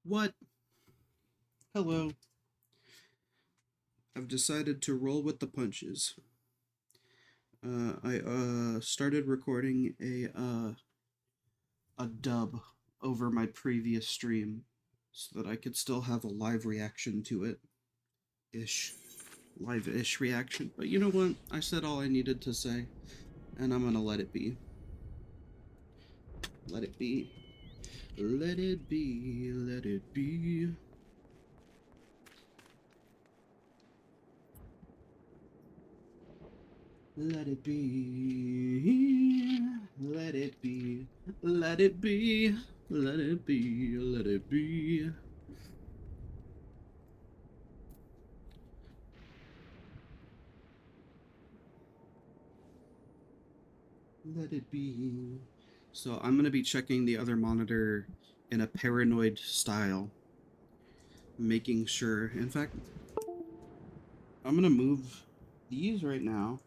What? Hello. I've decided to roll with the punches. I started recording a dub over my previous stream so that I could still have a live reaction to it. Ish. Live-ish reaction. But you know what? I said all I needed to say, and I'm gonna let it be. Let it be. Let it be. Let it be. Let it be, let it be, let it be, let it be, let it be. Let it be. So I'm going to be checking the other monitor in a paranoid style, making sure. In fact, I'm going to move these right now.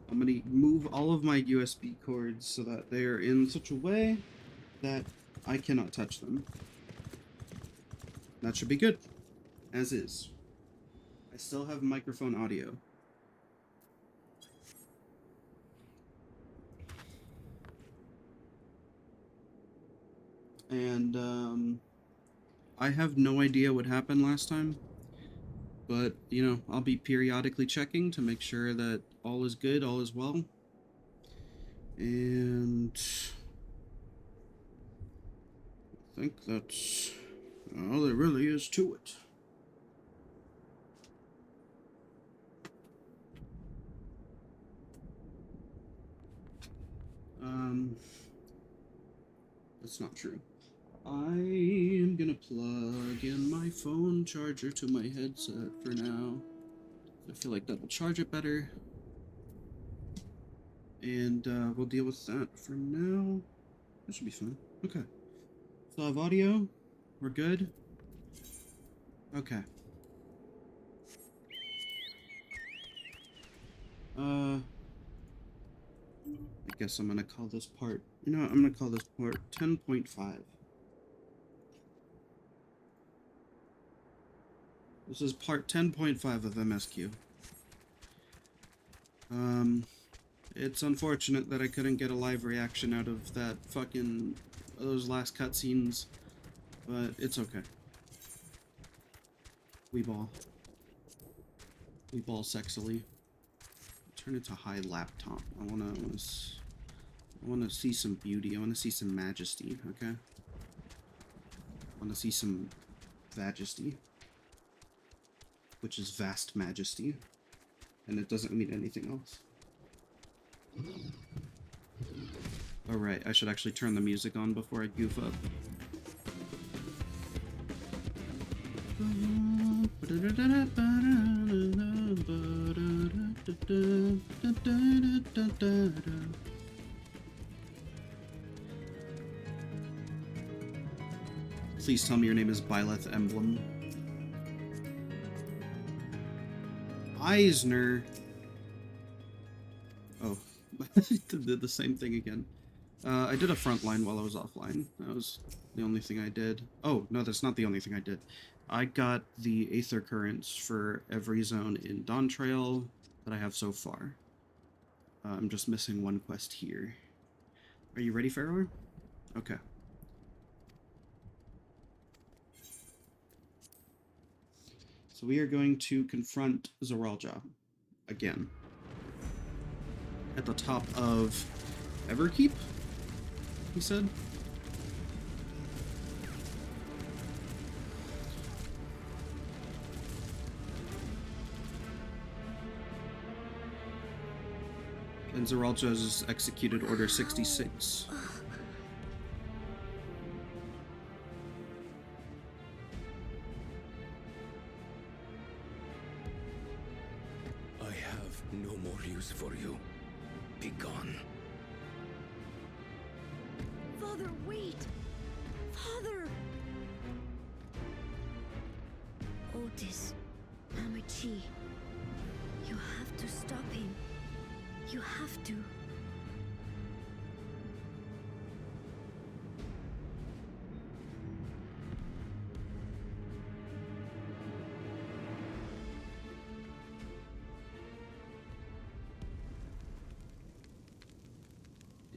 I'm going to move all of my USB cords so that they are in such a way that I cannot touch them. That should be good, as is. I still have microphone audio. And I have no idea what happened last time, but you know, I'll be periodically checking to make sure that all is good, all is well. And I think that's all there really is to it. That's not true. I am gonna plug in my phone charger to my headset for now. I feel like that'll charge it better. And we'll deal with that for now. That should be fun. Okay. So I have audio. We're good. Okay. I guess I'm gonna call this part. You know what? I'm gonna call this part 10.5. This is part 10.5 of MSQ. It's unfortunate that I couldn't get a live reaction out of that fucking those last cutscenes, but it's okay. We ball. We ball sexily. Turn it to high laptop. I wanna see some beauty. I wanna see some majesty. Okay. I wanna see some majesty, which is vast majesty, and it doesn't mean anything else. Alright, I should actually turn the music on before I goof up. Please tell me your name is Byleth Emblem. Eisner. Oh, did the same thing again. I did a frontline while I was offline. That was the only thing I did. Oh, no, that's not the only thing I did. I got the Aether Currents for every zone in Dawntrail that I have so far. I'm just missing one quest here. Are you ready, Ferror? Okay. So we are going to confront Zoralja again. At the top of Everkeep, he said? And Zoralja has executed Order 66. I have no more use for you. Be gone. Father, wait! Father! Otis, Hamachi, you have to stop him. You have to.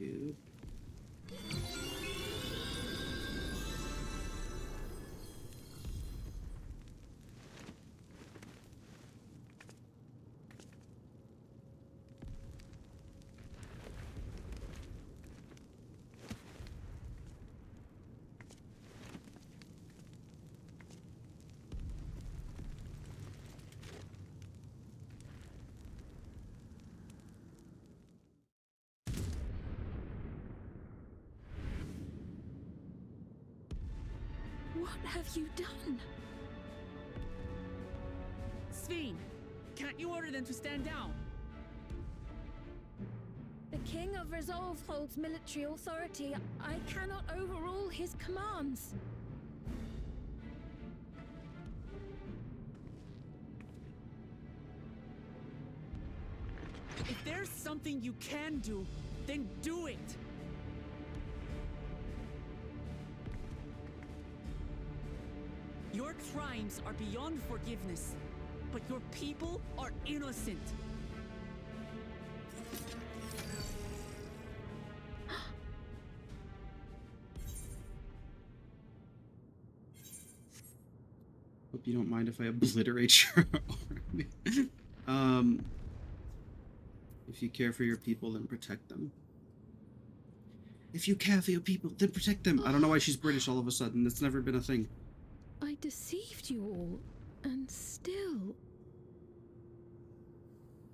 dude. What have you done? Sveen, can't you order them to stand down? The King of Resolve holds military authority. I cannot overrule his commands. If there's something you can do, then do it! Your crimes are beyond forgiveness, but your people are innocent. Hope you don't mind if I obliterate your army. If you care for your people, then protect them. If you care for your people, then protect them. I don't know why she's British all of a sudden. That's never been a thing. I deceived you all, and still...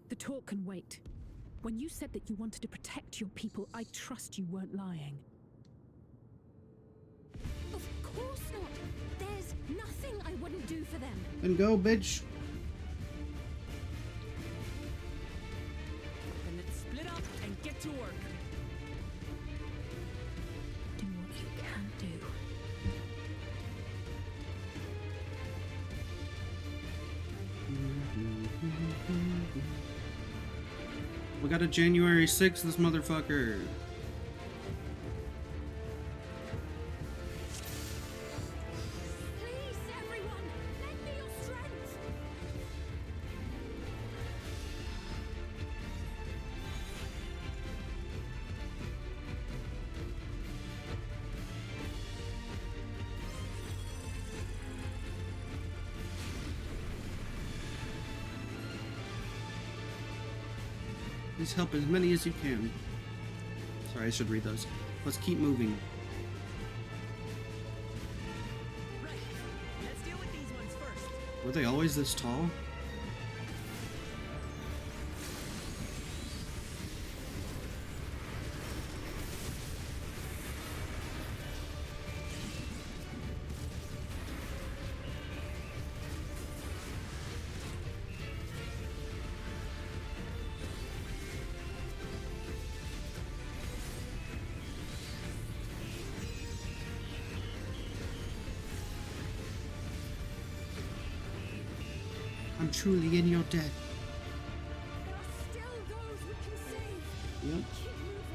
The talk can wait. When you said that you wanted to protect your people, I trust you weren't lying. Of course not. There's nothing I wouldn't do for them. Then go, bitch. Then let's split up and get to work. Do what you can do. We got a January 6th, this motherfucker. Please, everyone, lend me your strength. Please help as many as you can. Sorry, I should read those. Let's keep moving. Right. Let's deal with these ones first. Were they always this tall? I'm truly in your debt. There are still those we can save. Yep. Keep moving.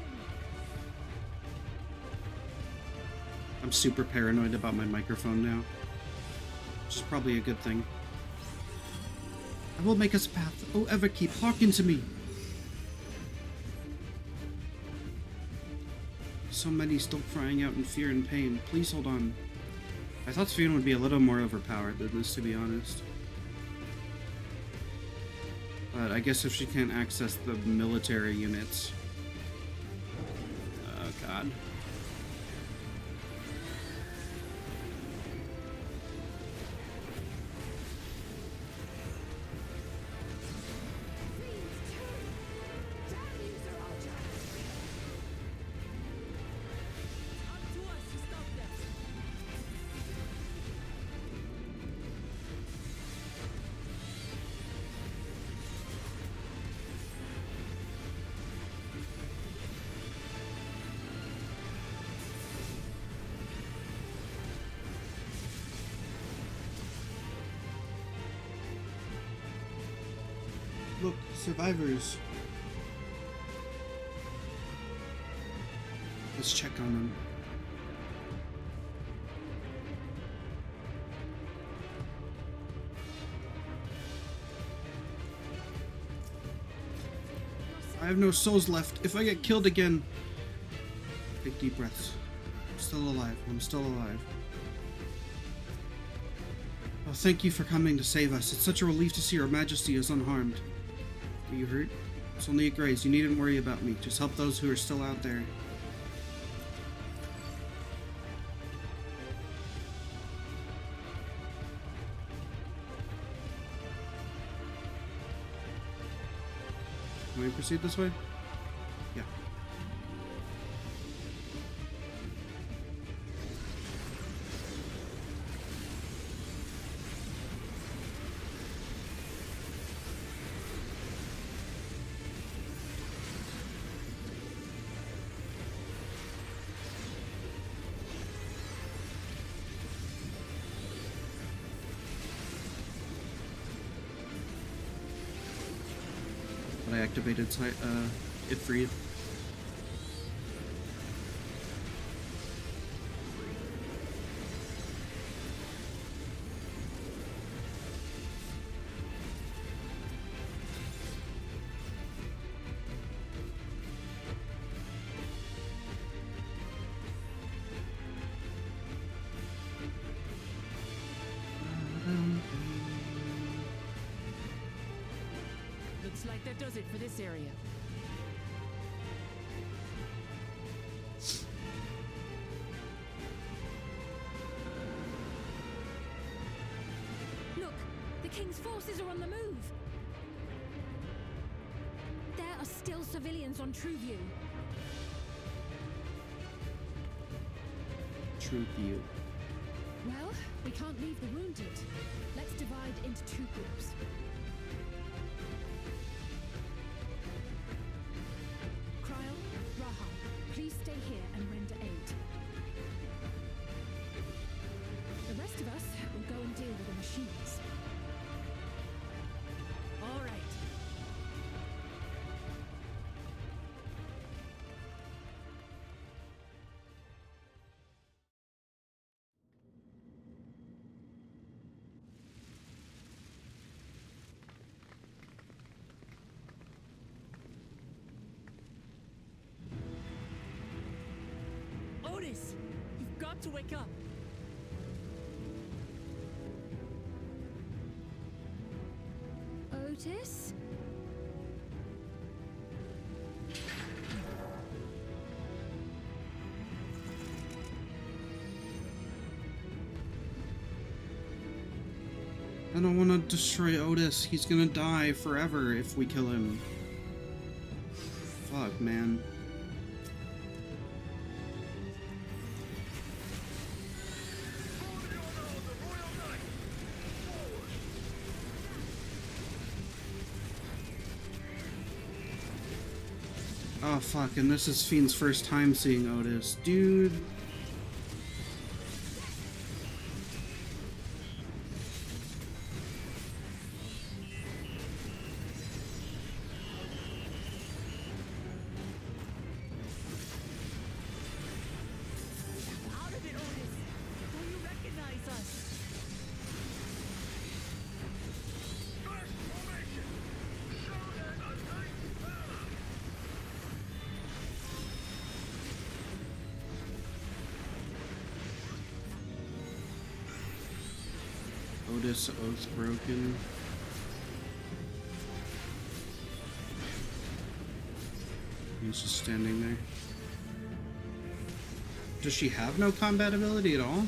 I'm super paranoid about my microphone now, which is probably a good thing. I will make us a path. Oh, Everkeep, hearken to me. So many still crying out in fear and pain. Please hold on. I thought Sven would be a little more overpowered than this, to be honest. But I guess if she can't access the military units... Oh, God. Please, turn. Damn you, Zaraja. Up to us to stop them. Look, survivors. Let's check on them. I have no souls left. If I get killed again, Big deep breaths. I'm still alive. I'm still alive. Oh, thank you for coming to save us. It's such a relief to see Your Majesty is unharmed. Are you hurt? It's only a graze. You needn't worry about me. Just help those who are still out there. Can we proceed this way? Yeah. But I activated it for you. Looks like that does it for this area. Look, the King's forces are on the move. There are still civilians on Trueview. True view. Well, we can't leave the wounded. Let's divide into two groups. Cryle, Raham, please stay here and render aid. The rest of us will go and deal with the machines. All right. Otis, you've got to wake up. Otis? I don't want to destroy Otis. He's gonna die forever if we kill him. Fuck, man. Oh fuck, and this is Fiend's first time seeing Otis. Dude. Out of it, Otis. Will you recognize us? Otis, oath broken. He's just standing there. Does she have no combat ability at all?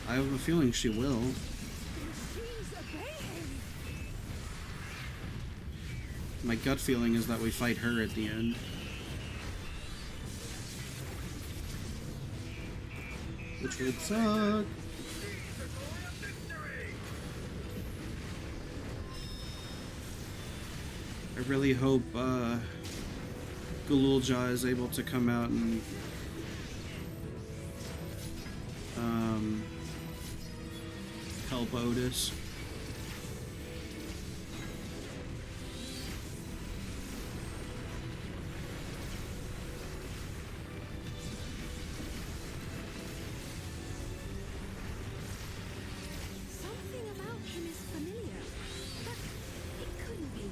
I have a feeling she will. My gut feeling is that we fight her at the end. Which would suck. I really hope Galulja is able to come out and help Otis. Something about him is familiar, but it couldn't be.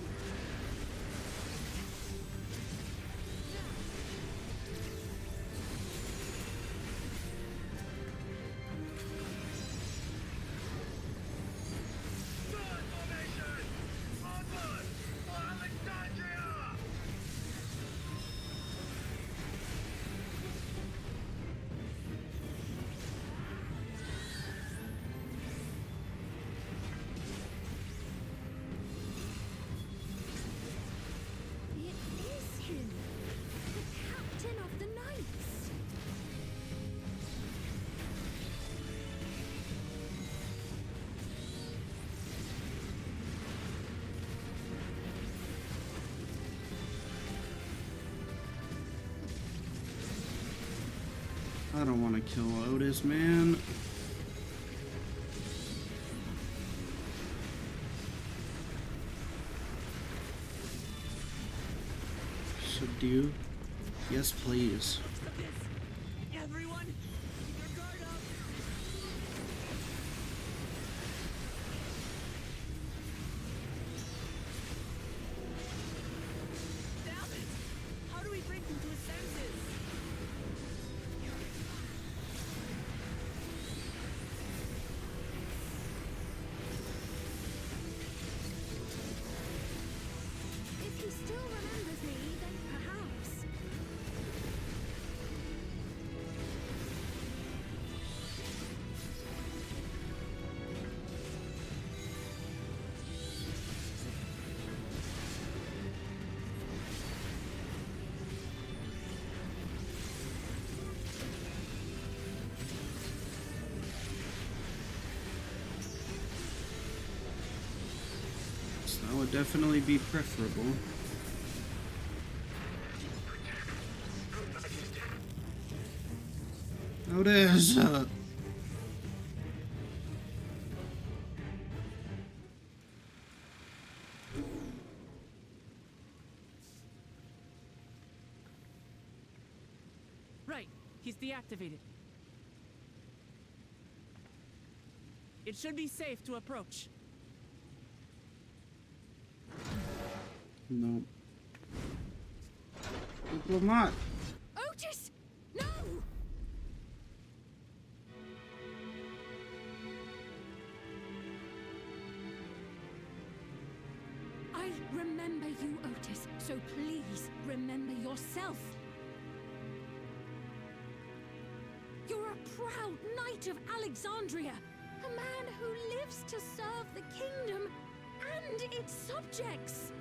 I don't want to kill Otis, man. Subdue. Yes, please. Everyone, keep your guard up. Damn it! How do we bring him to his senses? If he still remembers me, then perhaps. So that would definitely be preferable. Otis! Right, he's deactivated. It should be safe to approach. No. It will not. Otis! No! I remember you, Otis, so please remember yourself. You're a proud knight of Alexandria, a man who lives to serve the kingdom and its subjects.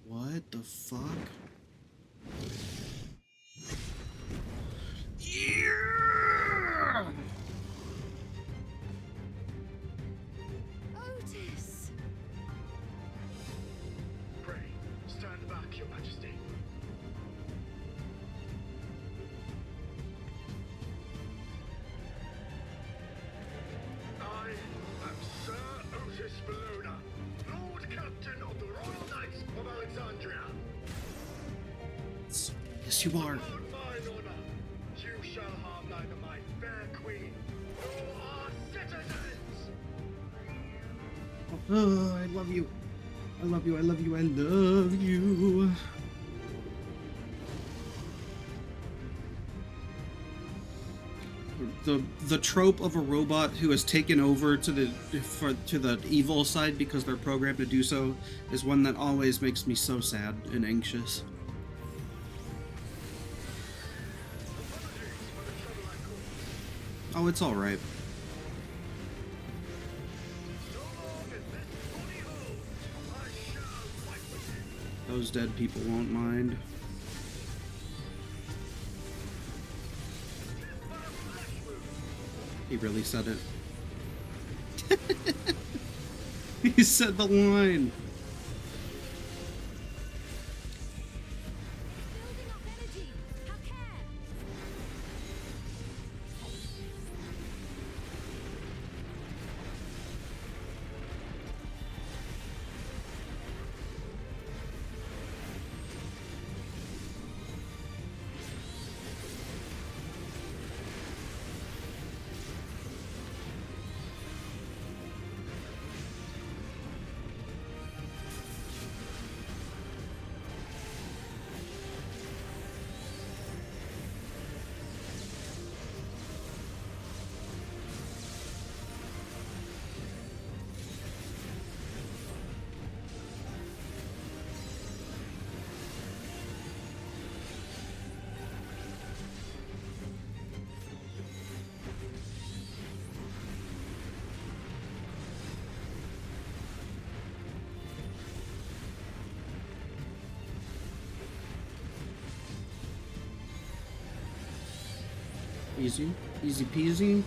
What the fuck? Yeah! Otis! Pray, stand back, Your Majesty. I am Sir Otis Bologna, Lord Captain of the Royal Knights of Alexandria. Yes, you are. On mine honor, you shall harm neither my fair queen nor our citizens. Oh, I love you. I love you. I love you. I love you. The trope of a robot who has taken over to the evil side because they're programmed to do so is one that always makes me so sad and anxious. Oh, it's all right. So long as this body holds, I shall fight with you. Those dead people won't mind. He really said it. He said the line. Building up energy! Have care! Easy. Easy peasy.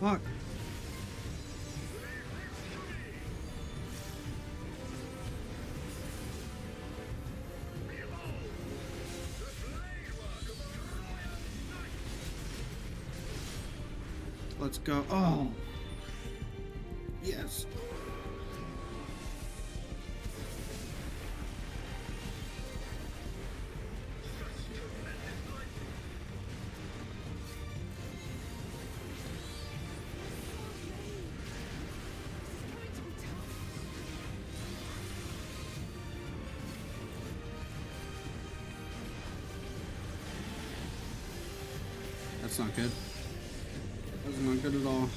Fuck. Let's go. Oh. Yes. That's not good. That's not good at all.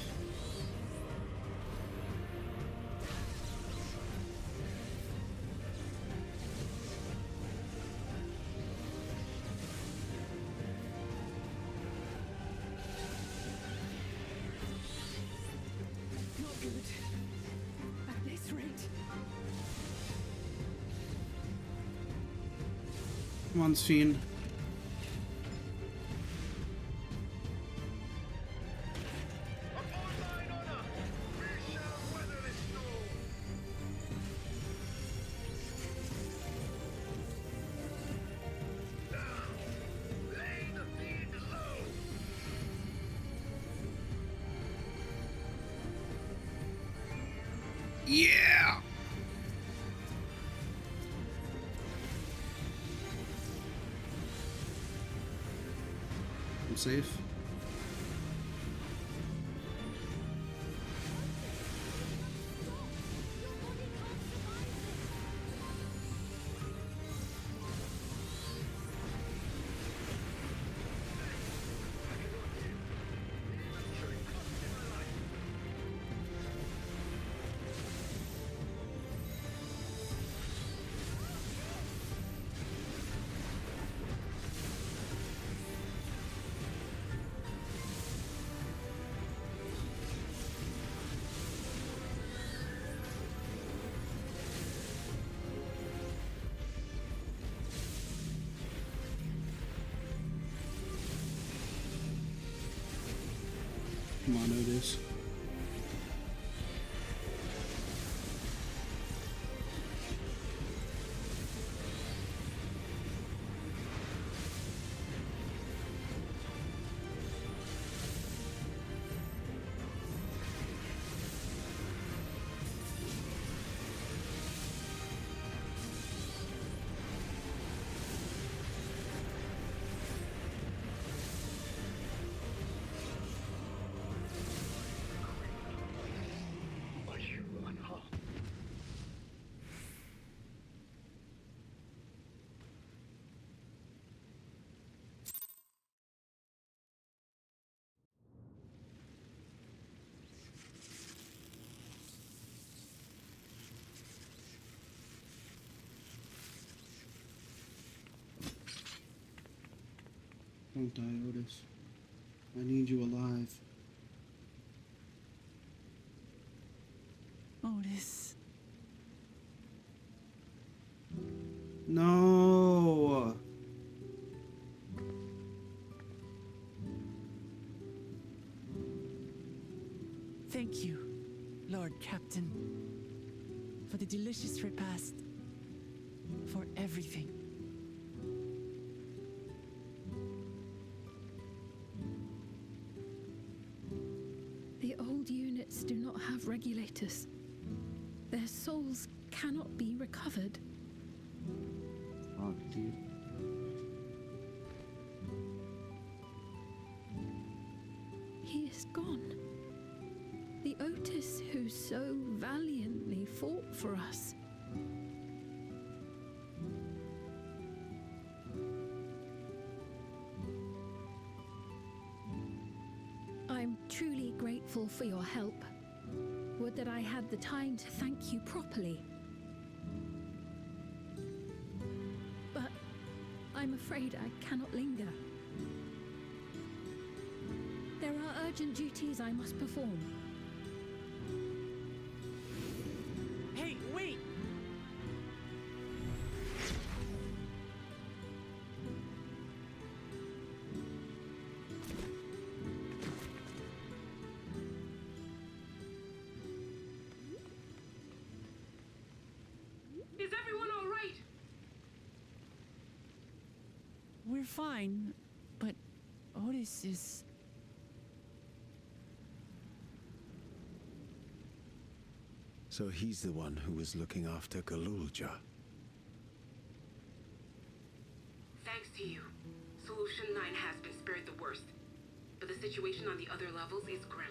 Not good. At this rate. Come on, Fiend. Upon thine honor, we shall weather this storm. Now, lay the fiend low. Yeah. I'm safe. Come on, Otis. Are you unharmed? Don't die, Otis. I need you alive. Otis. No. Thank you, Lord Captain, for the delicious repast, for everything. The old units do not have regulators. Their souls cannot be recovered. Fuck, dude. He is gone. The Otis who so valiantly fought for us. I'm truly grateful for your help. Would that I had the time to thank you properly. But I'm afraid I cannot linger. There are urgent duties I must perform. Hey, wait! fine, but Otis is... So he's the one who was looking after Galulja. Thanks to you, Solution 9 has been spared the worst, but the situation on the other levels is grim.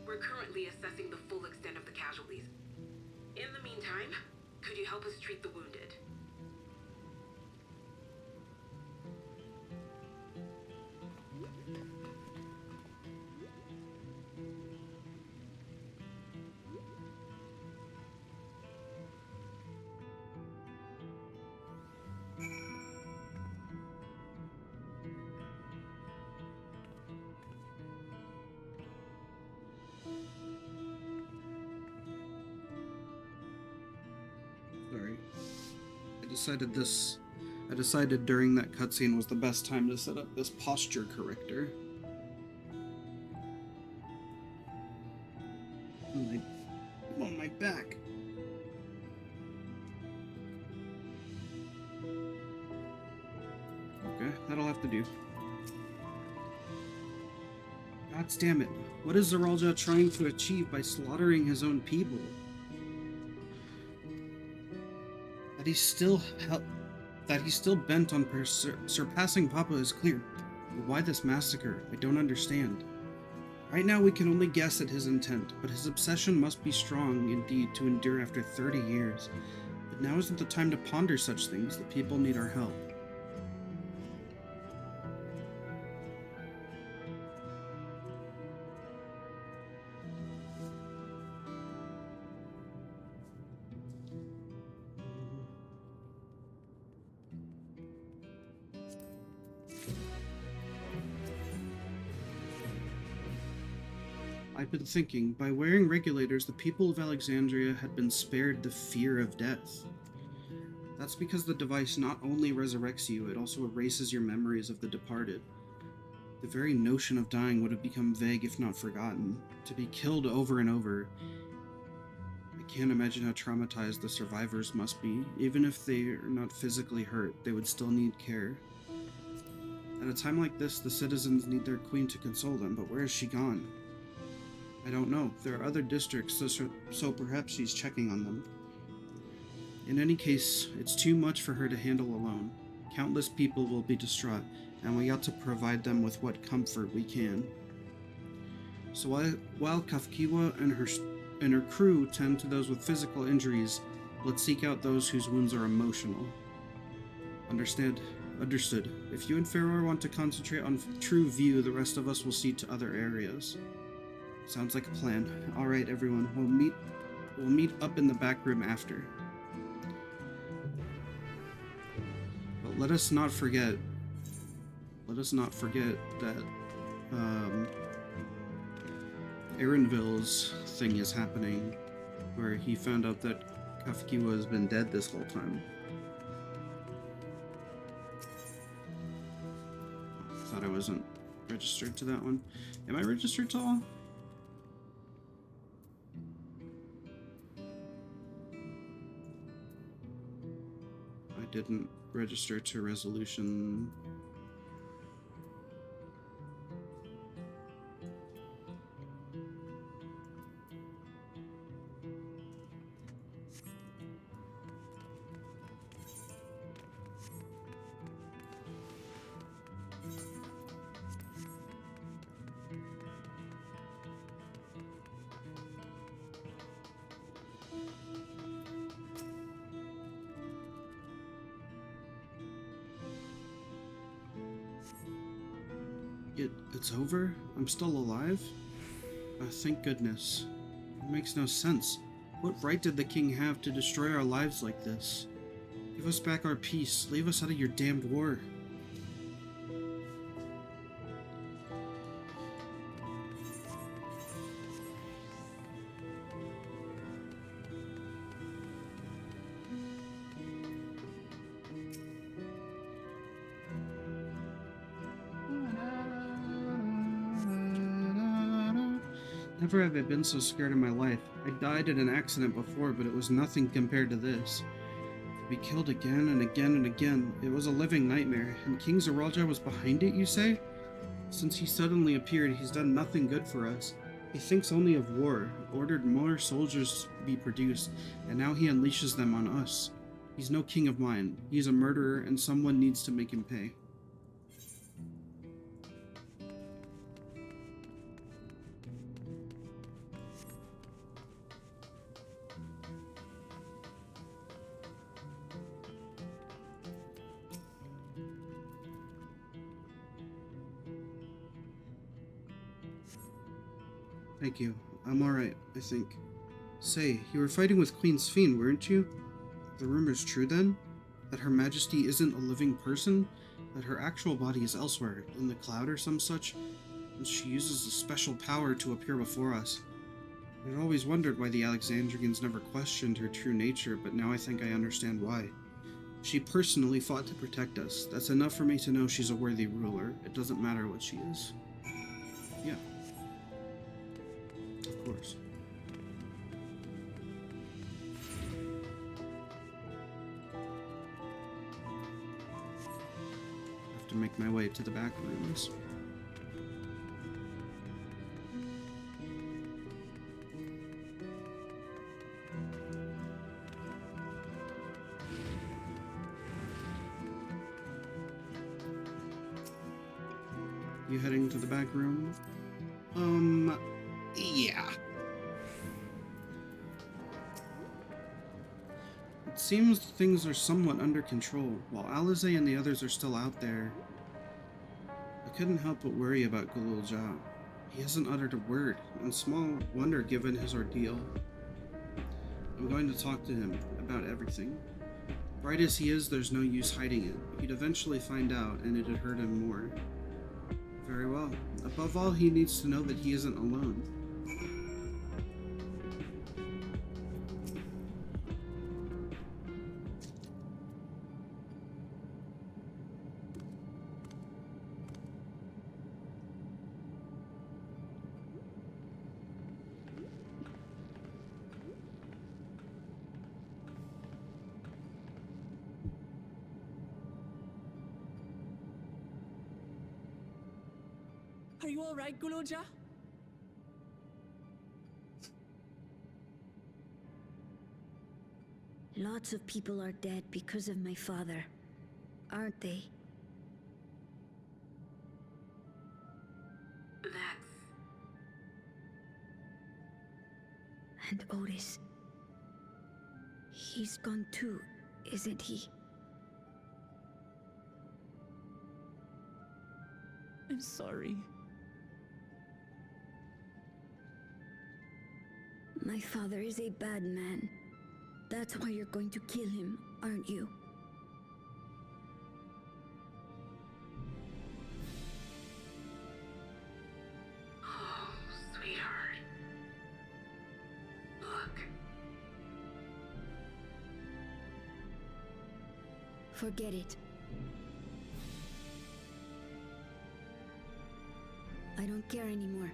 We're currently assessing the full extent of the casualties. In the meantime, could you help us treat the wounded? Sorry. I decided during that cutscene was the best time to set up this posture corrector. I'm on my back. Okay, that'll have to do. God damn it. What is Zeralja trying to achieve by slaughtering his own people? That he's still bent on surpassing Papa is clear. But why this massacre? I don't understand. Right now we can only guess at his intent, but his obsession must be strong indeed to endure after 30 years. But now isn't the time to ponder such things. The people need our help. I've been thinking, by wearing regulators, the people of Alexandria had been spared the fear of death. That's because the device not only resurrects you, it also erases your memories of the departed. The very notion of dying would have become vague if not forgotten. To be killed over and over. I can't imagine how traumatized the survivors must be. Even if they are not physically hurt, they would still need care. At a time like this, the citizens need their queen to console them, but where is she gone? I don't know. There are other districts, so perhaps she's checking on them. In any case, it's too much for her to handle alone. Countless people will be distraught, and we ought to provide them with what comfort we can. So while Kafkiwa and her crew tend to those with physical injuries, let's seek out those whose wounds are emotional. Understood. If you and Pharaoh want to concentrate on true view, the rest of us will see to other areas. Sounds like a plan. Alright, everyone. We'll meet up in the back room after. But let us not forget that Aaronville's thing is happening, where he found out that Kafkiwa has been dead this whole time. Thought I wasn't registered to that one. Am I registered to all? I didn't register to resolution. It's over? I'm still alive? Thank goodness. It makes no sense. What right did the king have to destroy our lives like this? Give us back our peace. Leave us out of your damned war. Never have I been so scared in my life. I died in an accident before, but it was nothing compared to this. be killed again and again and again. It was a living nightmare, and King Zeralja was behind it, you say? Since he suddenly appeared, he's done nothing good for us. He thinks only of war, ordered more soldiers be produced, and now he unleashes them on us. He's no king of mine. He's a murderer, and someone needs to make him pay. Thank you. I'm alright, I think. Say, you were fighting with Queen Sphene, weren't you? The rumor's true then? That Her Majesty isn't a living person? That her actual body is elsewhere, in the cloud or some such? And she uses a special power to appear before us. I'd always wondered why the Alexandrians never questioned her true nature, but now I think I understand why. She personally fought to protect us. That's enough for me to know she's a worthy ruler. It doesn't matter what she is. Yeah. Of course. Have to make my way to the back rooms. You heading to the back room? Yeah. It seems things are somewhat under control. While Alizé and the others are still out there, I couldn't help but worry about Gululja. He hasn't uttered a word, and small wonder given his ordeal. I'm going to talk to him about everything. Bright as he is, there's no use hiding it. He'd eventually find out, and it'd hurt him more. Very well. Above all, he needs to know that he isn't alone. Are you alright, Gululja? Lots of people are dead because of my father, aren't they? That's... And Otis. He's gone too, isn't he? I'm sorry. My father is a bad man. That's why you're going to kill him, aren't you? Oh, sweetheart. Look. Forget it. I don't care anymore.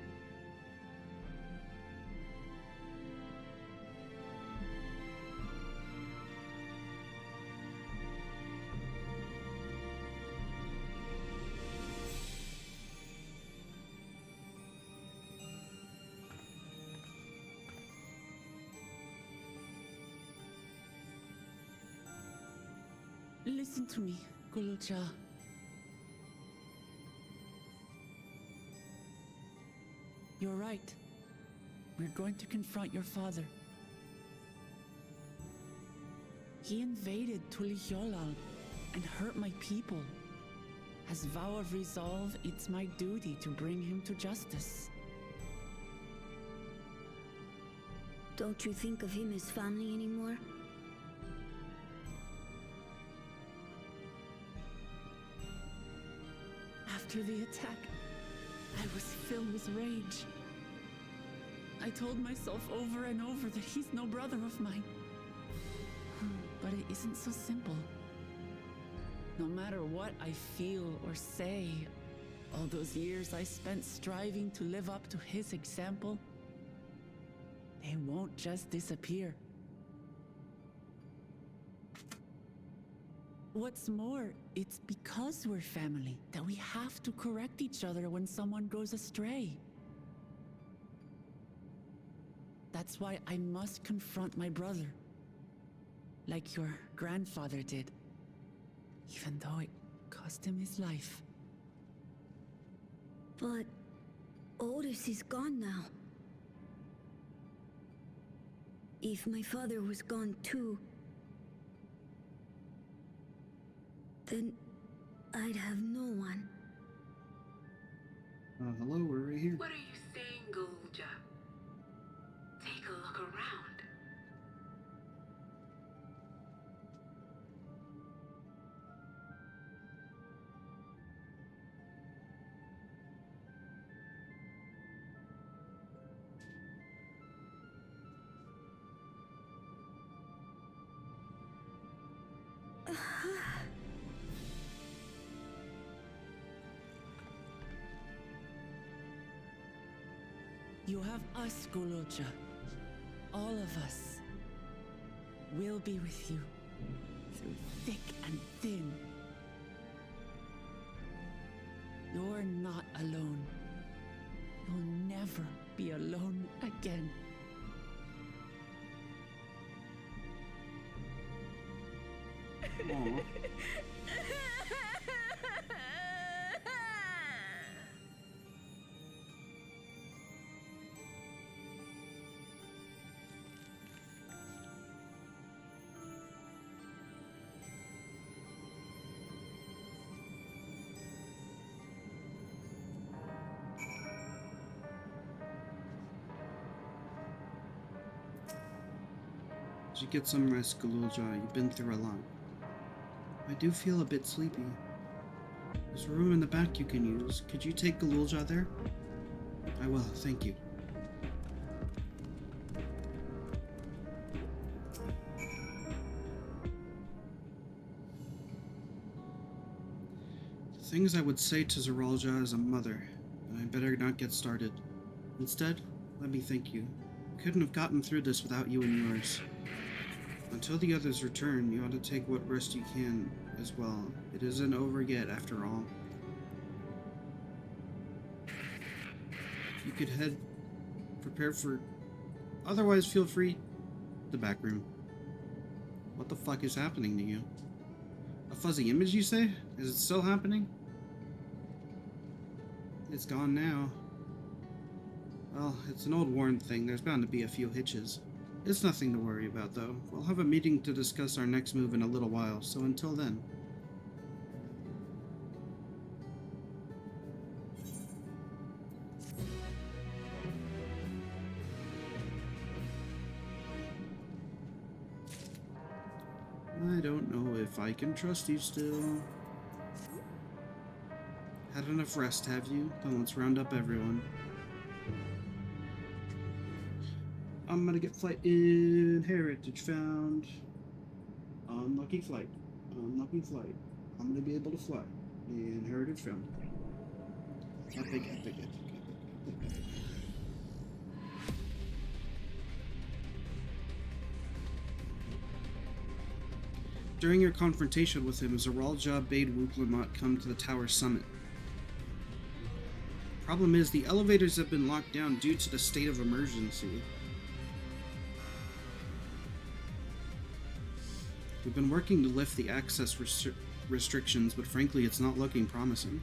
Listen to me, Gululja. You're right. We're going to confront your father. He invaded Tulihyolal and hurt my people. As vow of resolve, it's my duty to bring him to justice. Don't you think of him as family anymore? After the attack, I was filled with rage. I told myself over and over that he's no brother of mine. But it isn't so simple. No matter what I feel or say, all those years I spent striving to live up to his example, they won't just disappear. What's more, it's because we're family that we have to correct each other when someone goes astray. That's why I must confront my brother, like your grandfather did, even though it cost him his life. But Otis is gone now. If my father was gone too, then I'd have no one. Hello, we're right here. What are you saying, Golja? Take a look around. You have us, Golja. All of us. We'll be with you, through thick and thin. You're not alone. You'll never be alone again. Aww. Did you get some rest, Galulja? You've been through a lot. I do feel a bit sleepy. There's a room in the back you can use. Could you take Galulja there? I will, thank you. The things I would say to Zeralja as a mother, but I better not get started. Instead, let me thank you. Couldn't have gotten through this without you and yours. Until the others return, you ought to take what rest you can as well. It isn't over yet, after all. You could head, prepare for... Otherwise, feel free... The back room. What the fuck is happening to you? A fuzzy image, you say? Is it still happening? It's gone now. Well, it's an old worn thing. There's bound to be a few hitches. It's nothing to worry about, though. We'll have a meeting to discuss our next move in a little while, so until then. I don't know if I can trust you still. Had enough rest, have you? Then let's round up everyone. I'm gonna get flight in heritage found. Unlucky flight. Unlucky flight. I'm gonna be able to fly. In heritage found. Epic, epic, epic, epic. During your confrontation with him, Zeralja bade Wuklamot come to the tower summit. Problem is, the elevators have been locked down due to the state of emergency. We've been working to lift the access restrictions, but frankly, it's not looking promising.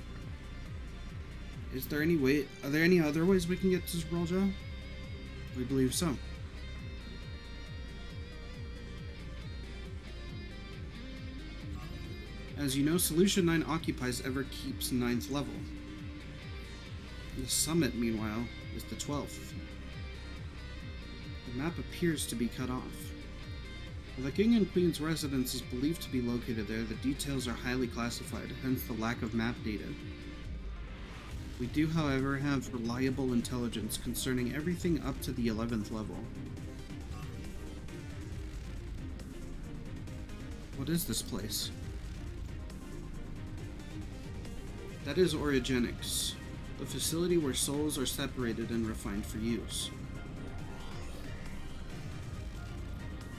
Is there any way? Are there any other ways we can get to Zeralja? We believe so. As you know, Solution 9 occupies Everkeep's 9th level. The summit, meanwhile, is the 12th. The map appears to be cut off. While the King and Queen's residence is believed to be located there, the details are highly classified, hence the lack of map data. We do, however, have reliable intelligence concerning everything up to the 11th level. What is this place? That is Origenics, the facility where souls are separated and refined for use.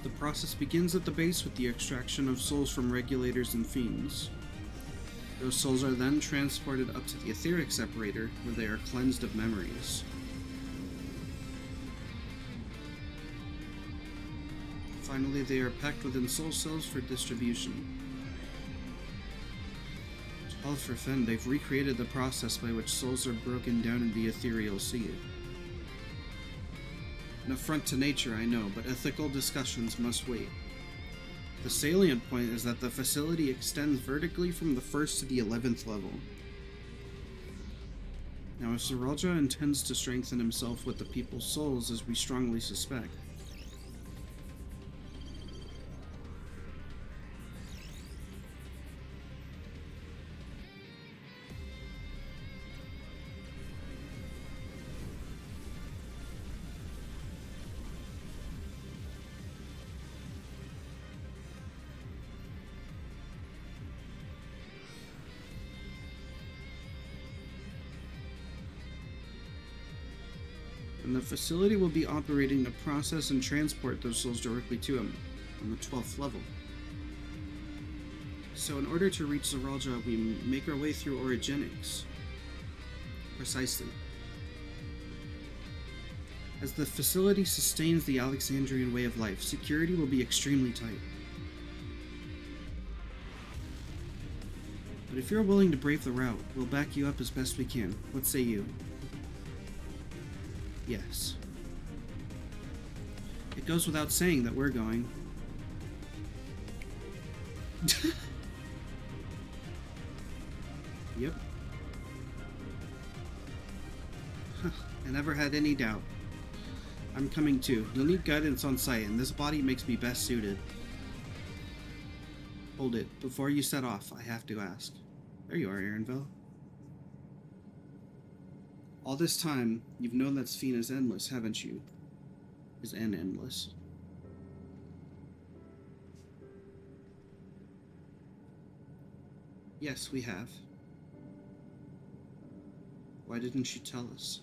The process begins at the base with the extraction of souls from regulators and fiends. Those souls are then transported up to the etheric separator, where they are cleansed of memories. Finally, they are packed within soul cells for distribution. All for Fen, they've recreated the process by which souls are broken down in the ethereal sea. An affront to nature, I know, but ethical discussions must wait. The salient point is that the facility extends vertically from the 1st to the 11th level. Now, if Zeralja intends to strengthen himself with the people's souls, as we strongly suspect, and the facility will be operating to process and transport those souls directly to him on the 12th level. So in order to reach Zeralja, we make our way through orogenics. Precisely. As the facility sustains the Alexandrian way of life, security will be extremely tight. But if you're willing to brave the route, we'll back you up as best we can. What say you? Yes. It goes without saying that we're going. Yep. I never had any doubt. I'm coming too. You'll need guidance on site, and this body makes me best suited. Hold it. Before you set off, I have to ask. There you are, Aaronville. All this time, you've known that Sphene is endless, haven't you? Is N endless? Yes, we have. Why didn't you tell us?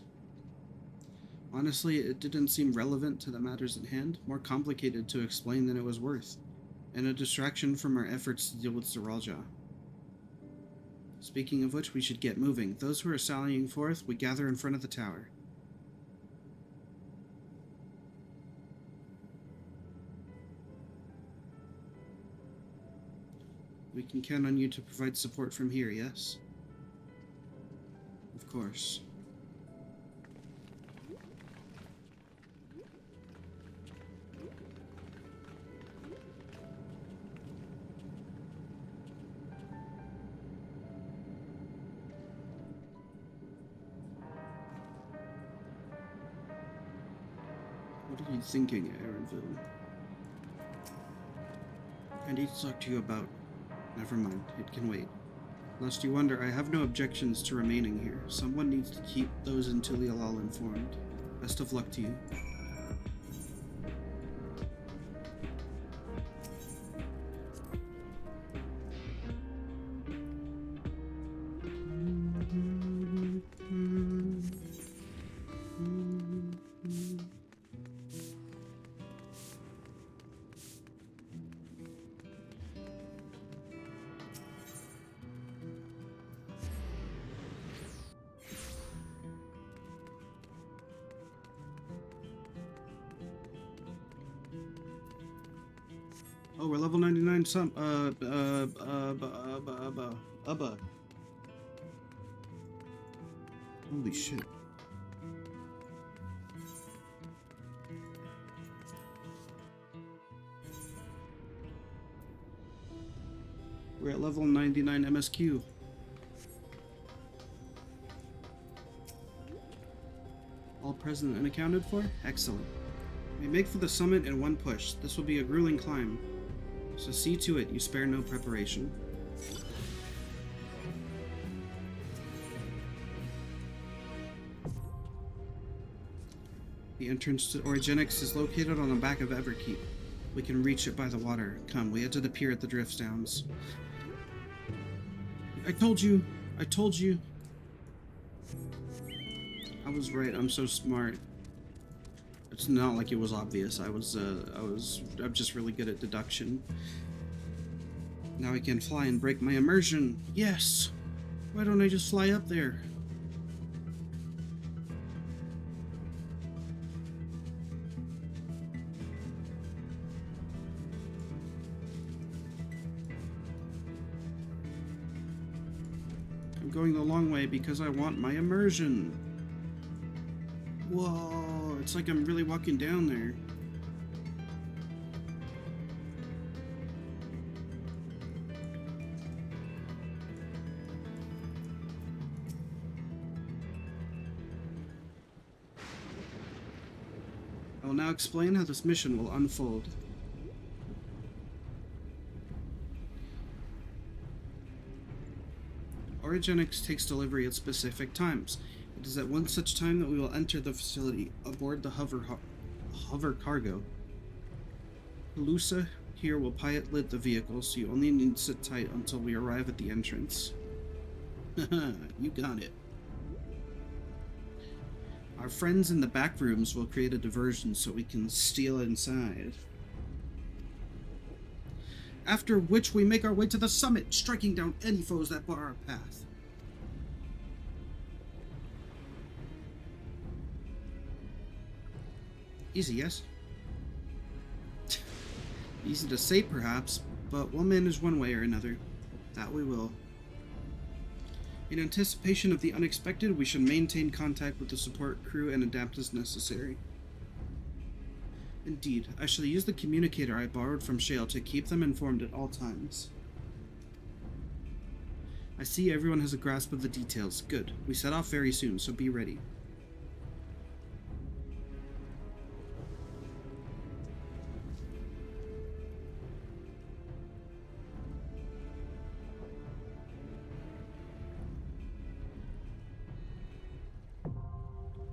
Honestly, it didn't seem relevant to the matters at hand, more complicated to explain than it was worth, and a distraction from our efforts to deal with Zeralja. Speaking of which, we should get moving. Those who are sallying forth, we gather in front of the tower. We can count on you to provide support from here, yes? Of course. What are you thinking, Aaronville? I need to talk to you about... Never mind, it can wait. Lest you wonder, I have no objections to remaining here. Someone needs to keep those in Tulialal informed. Best of luck to you. Oh, we're level 99 some, Holy shit. We're at level 99 MSQ. All present and accounted for? Excellent. We make for the summit in one push. This will be a grueling climb. So see to it you spare no preparation. The entrance to Orogenics is located on the back of Everkeep. We can reach it by the water. Come, we head to the pier at the Driftstones. I told you! I told you! I was right, I'm so smart. It's not like it was obvious. I'm just really good at deduction. Now I can fly and break my immersion. Yes! Why don't I just fly up there? I'm going the long way because I want my immersion. Whoa, it's like I'm really walking down there. I will now explain how this mission will unfold. Origenics takes delivery at specific times. It is at one such time that we will enter the facility aboard the hover cargo. Lusa here will pilot the vehicle, so you only need to sit tight until we arrive at the entrance. Haha, you got it. Our friends in the back rooms will create a diversion so we can steal inside. After which we make our way to the summit, striking down any foes that bar our path. Easy, yes? Easy to say, perhaps, but we'll manage one way or another. That we will. In anticipation of the unexpected, we should maintain contact with the support crew and adapt as necessary. Indeed, I shall use the communicator I borrowed from Shale to keep them informed at all times. I see everyone has a grasp of the details. Good. We set off very soon, so be ready.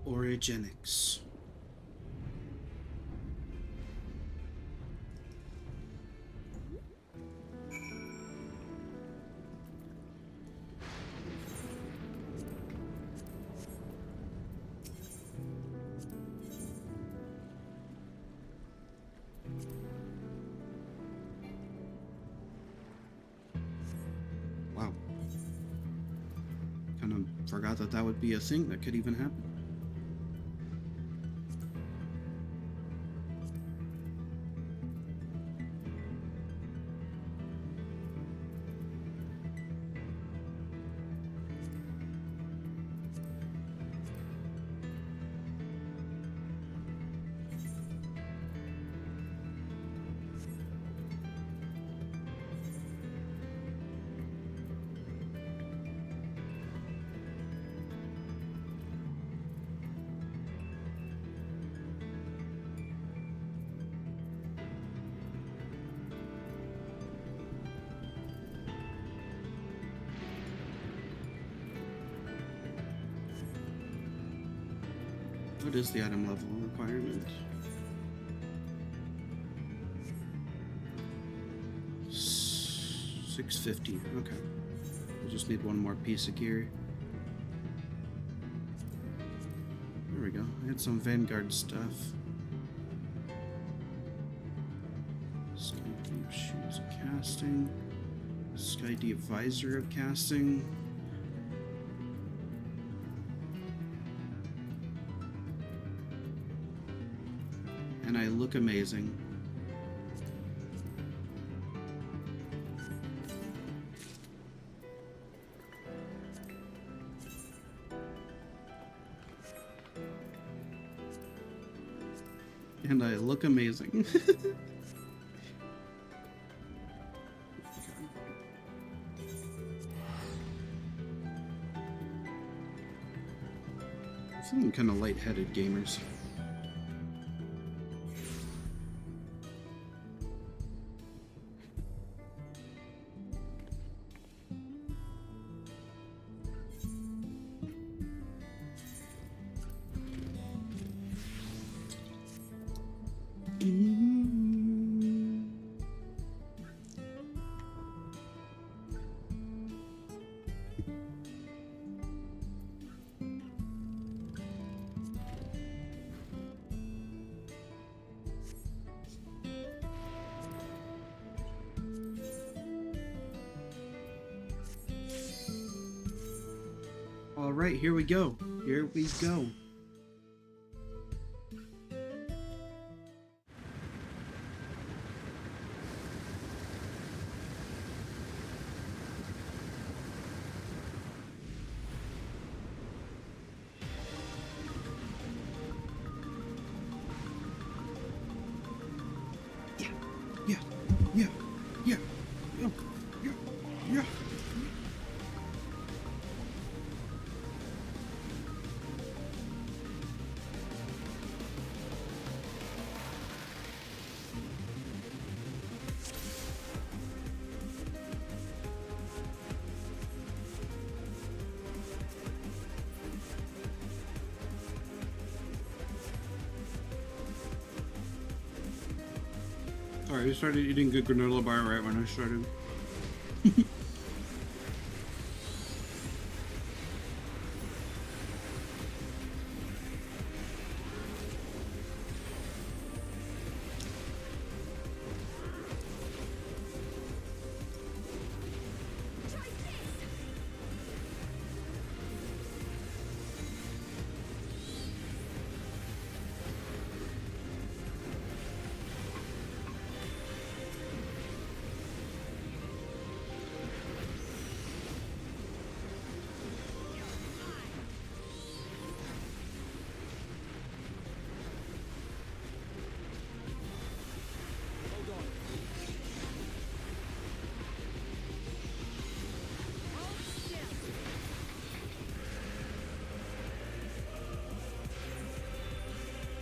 Origenics. Wow. Kind of forgot that that would be a thing that could even happen. What is the item level requirement? 650. Okay. We just need one more piece of gear. There we go. I had some Vanguard stuff. Sky Deep Shoes of Casting. Sky Deep Visor of Casting. And I look amazing. And I look amazing. I'm feeling kind of lightheaded, gamers. Alright, here we go. Here we go. Yeah, yeah, yeah, yeah, yeah, yeah. Alright, I started eating good granola bar right when I started.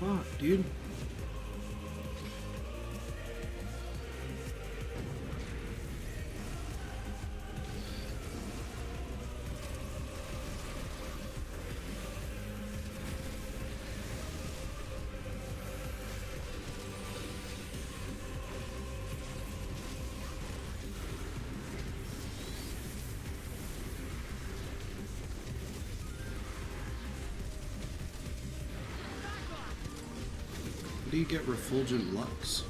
Fuck, dude. How do you get refulgent lux?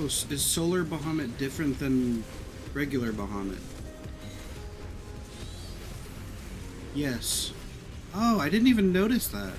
Oh, is Solar Bahamut different than regular Bahamut? Yes. Oh, I didn't even notice that.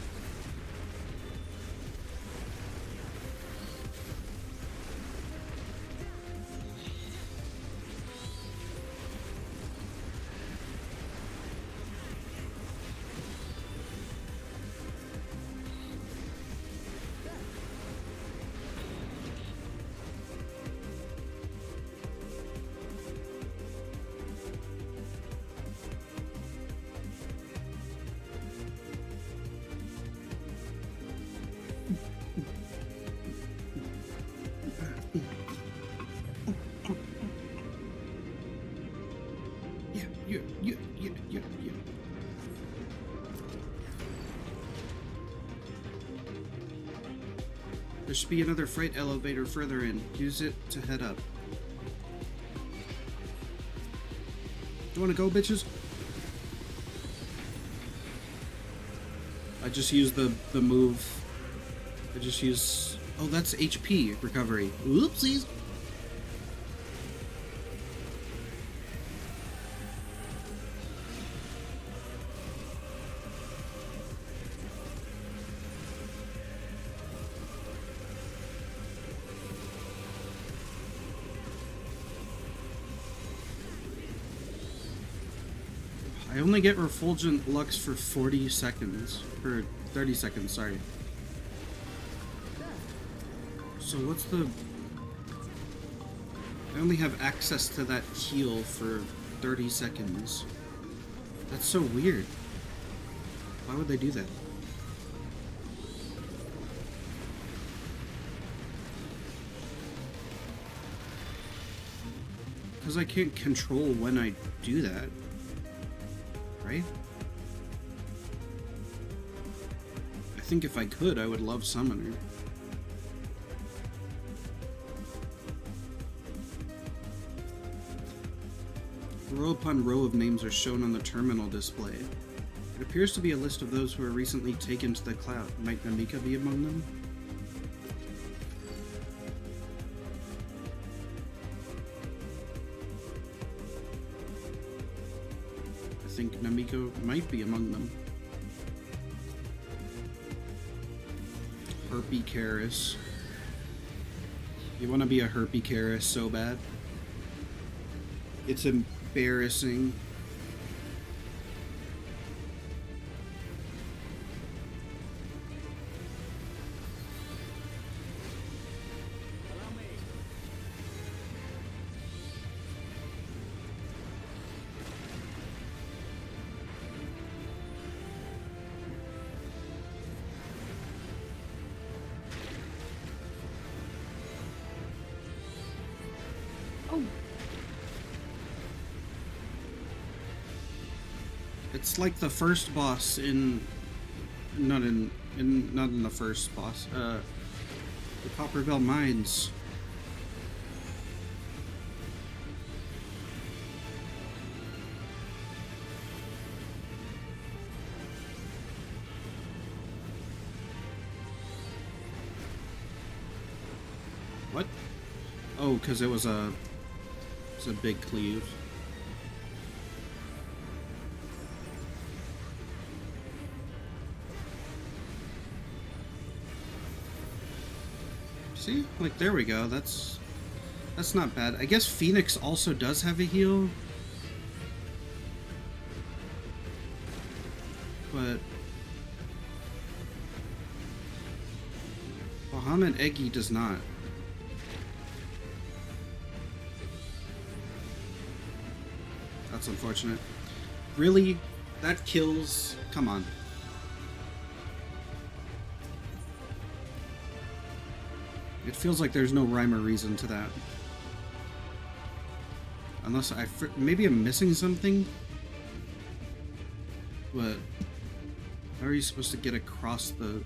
Yeah. There should be another freight elevator further in. Use it to head up. Do you want to go, bitches? I just used the move. I just used... Oh, that's HP recovery. Oopsies. I only get refulgent lux for 40 seconds. For 30 seconds, sorry. So what's the... I only have access to that heal for 30 seconds. That's so weird. Why would they do that? Because I can't control when I do that. Right? I think if I could, I would love Summoner. Row upon row of names are shown on the terminal display. It appears to be a list of those who were recently taken to the cloud. Might Namika be among them? I think Namiko might be among them. Herpy You want to be a Herpy so bad. It's embarrassing. It's like the first boss in not in the first boss. The Copperbell Mines. What? Oh, because it was a big cleave. See? Like, there we go. That's not bad. I guess Phoenix also does have a heal. But Bahamut Eggy does not. That's unfortunate. Really? That kills? Come on. It feels like there's no rhyme or reason to that. Unless maybe I'm missing something? But how are you supposed to get across the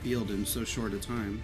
field in so short a time?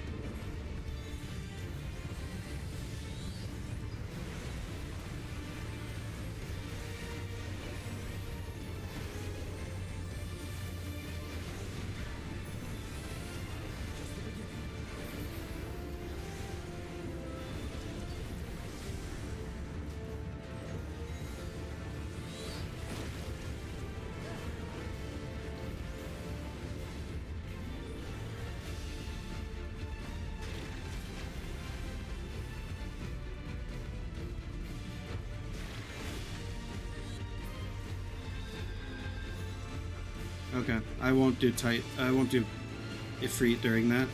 Okay, I won't do Ifrit during that.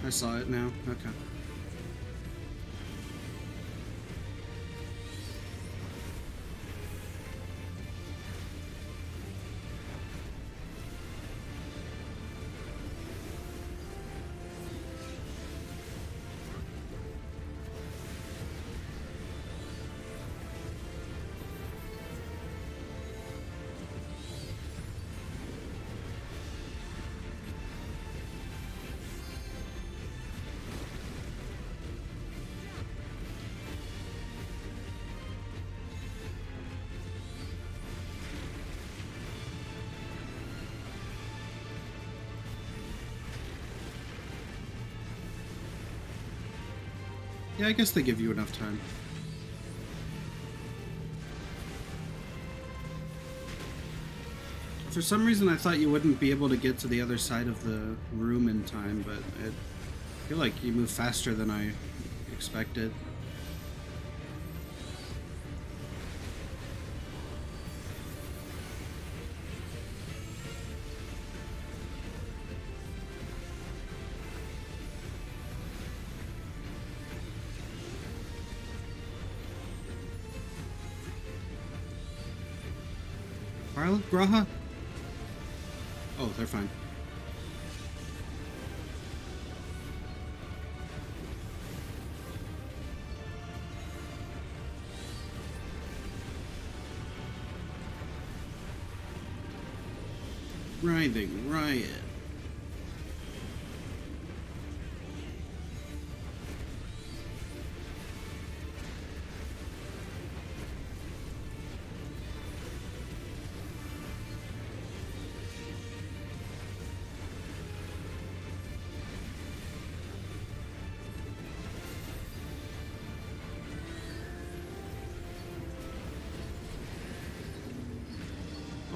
I saw it now. Okay. Yeah, I guess they give you enough time. For some reason, I thought you wouldn't be able to get to the other side of the room in time, but I feel like you move faster than I expected. Graha? Oh, they're fine. Writhing riot.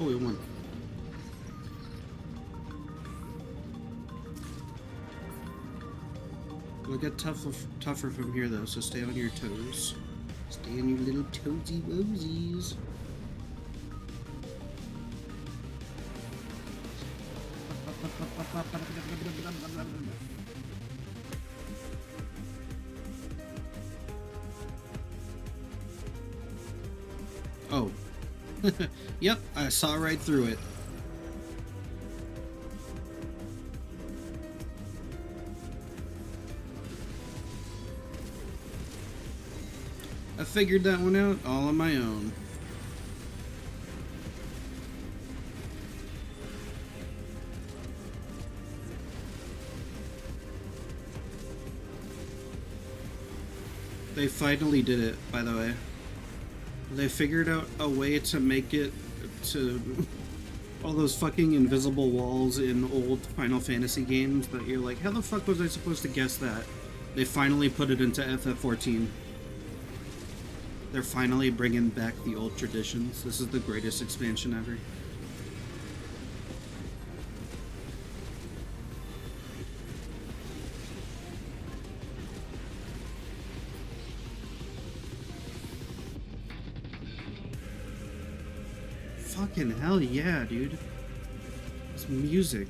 Oh, we won. It'll get tougher from here, though, so stay on your toes. Stay on your little toesy woesies. Oh. Yep, I saw right through it. I figured that one out all on my own. They finally did it, by the way. They figured out a way to make it to all those fucking invisible walls in old Final Fantasy games that you're like, how the fuck was I supposed to guess that? They finally put it into FF14. They're finally bringing back the old traditions. This is the greatest expansion ever. Fucking hell yeah, dude. It's music.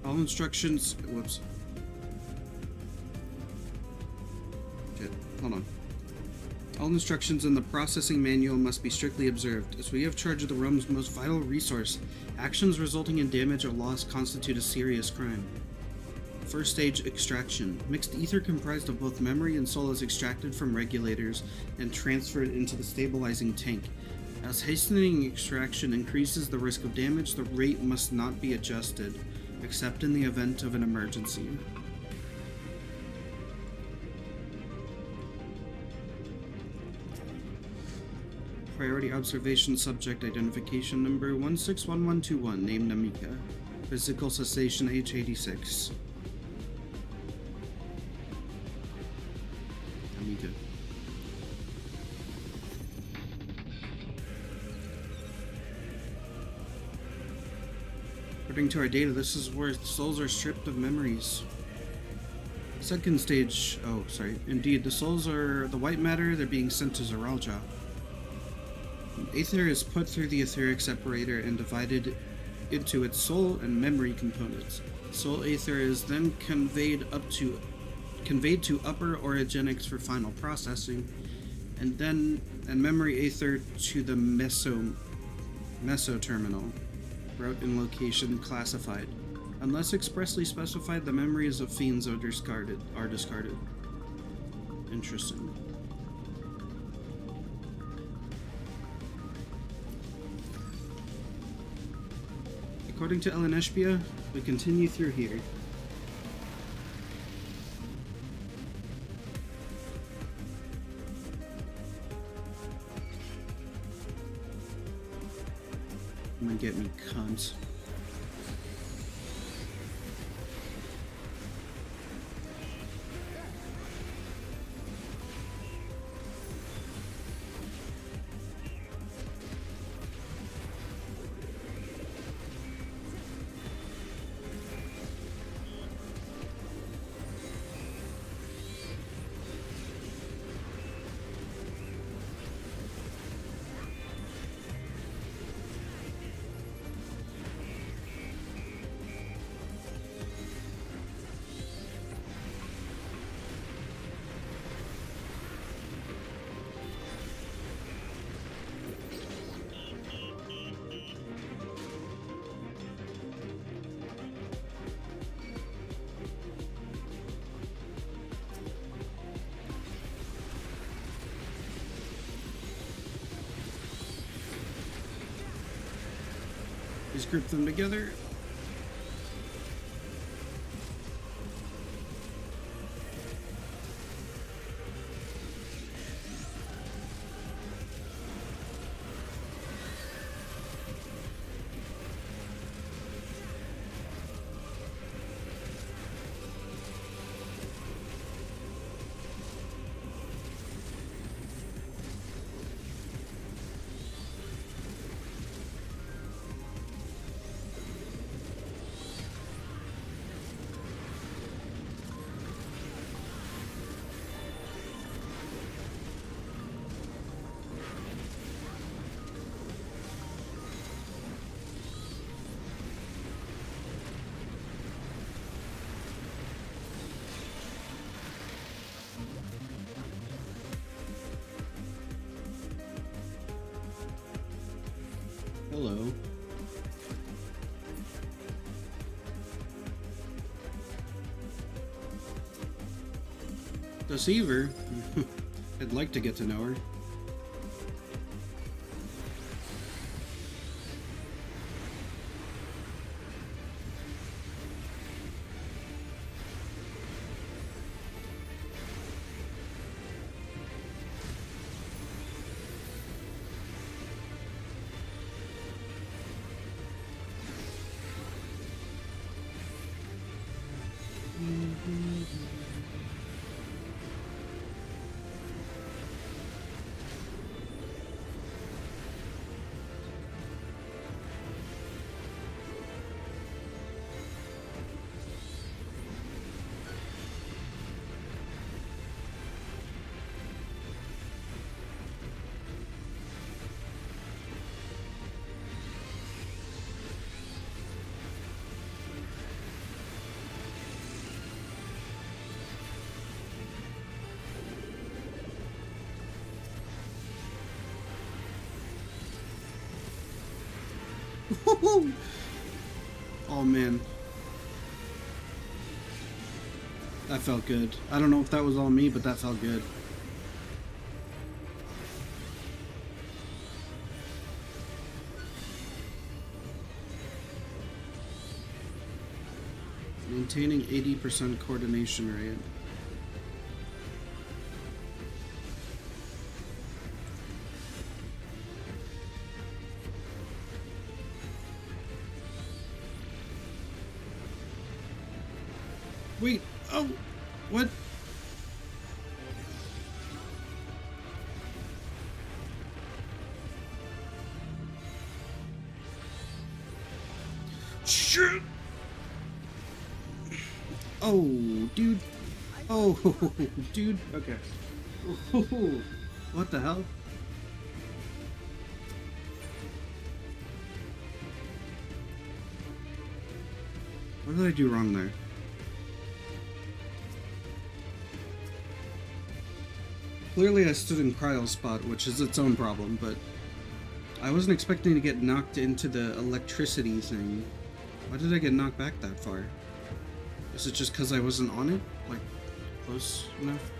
All instructions. Whoops. Shit. Hold on. All instructions in the processing manual must be strictly observed, as we have charge of the realm's most vital resource. Actions resulting in damage or loss constitute a serious crime. First stage extraction. Mixed ether comprised of both memory and soul is extracted from regulators and transferred into the stabilizing tank. As hastening extraction increases the risk of damage, the rate must not be adjusted, except in the event of an emergency. Priority observation subject identification number 161121, name Namika. Physical cessation H86. Namika. According to our data, this is where souls are stripped of memories. Second stage. Oh, sorry. Indeed, the souls are the white matter. They're being sent to Zoralja. Aether is put through the etheric separator and divided into its soul and memory components. Soul Aether is then conveyed to upper orogenics for final processing, and memory Aether to the meso terminal, route and location classified. Unless expressly specified, the memories of fiends are discarded. Interesting. According to Ellen Eshbia, we continue through here. Come and get me, cunts. Just group them together. Hello. Deceiver? I'd like to get to know her. Oh man, that felt good. I don't know if that was all me, but that felt good. Maintaining 80% coordination rate. Wait, oh, what? Shit! Oh, dude. I Oh, dude. Okay. What the hell? What did I do wrong there? Clearly I stood in Cryo's spot, which is its own problem, but I wasn't expecting to get knocked into the electricity thing. Why did I get knocked back that far? Is it just because I wasn't on it? Like, close enough?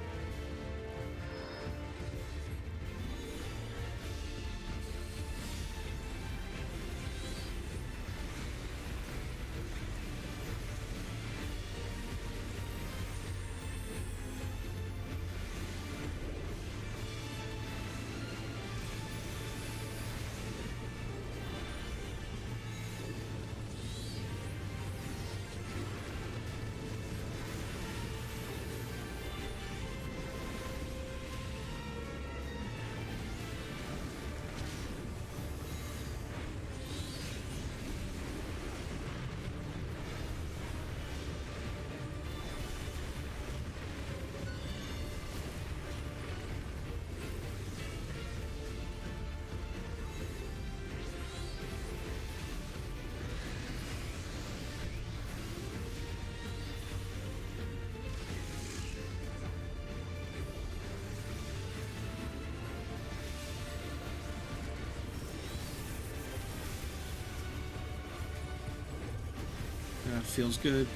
That feels good.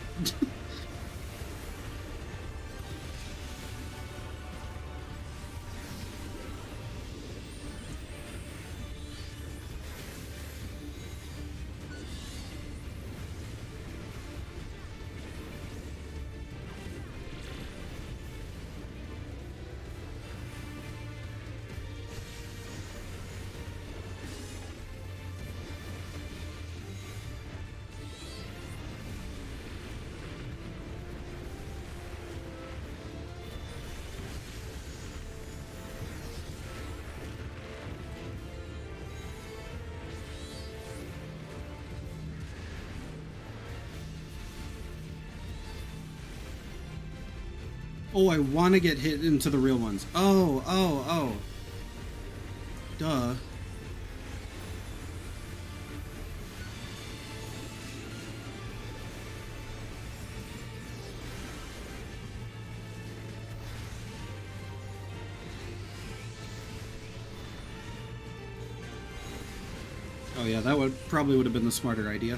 Oh, I want to get hit into the real ones. Oh. Duh. Oh yeah, that would probably would have been the smarter idea.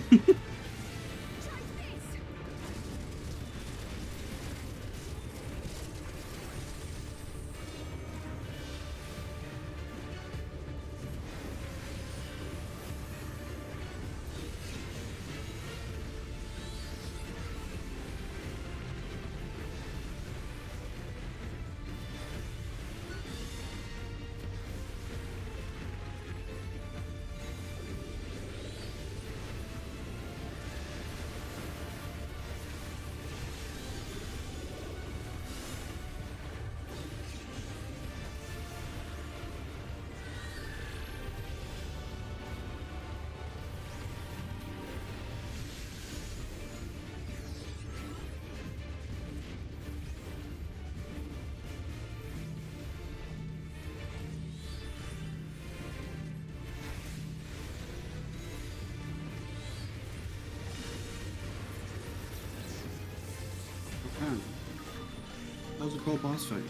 That was a cool boss fight.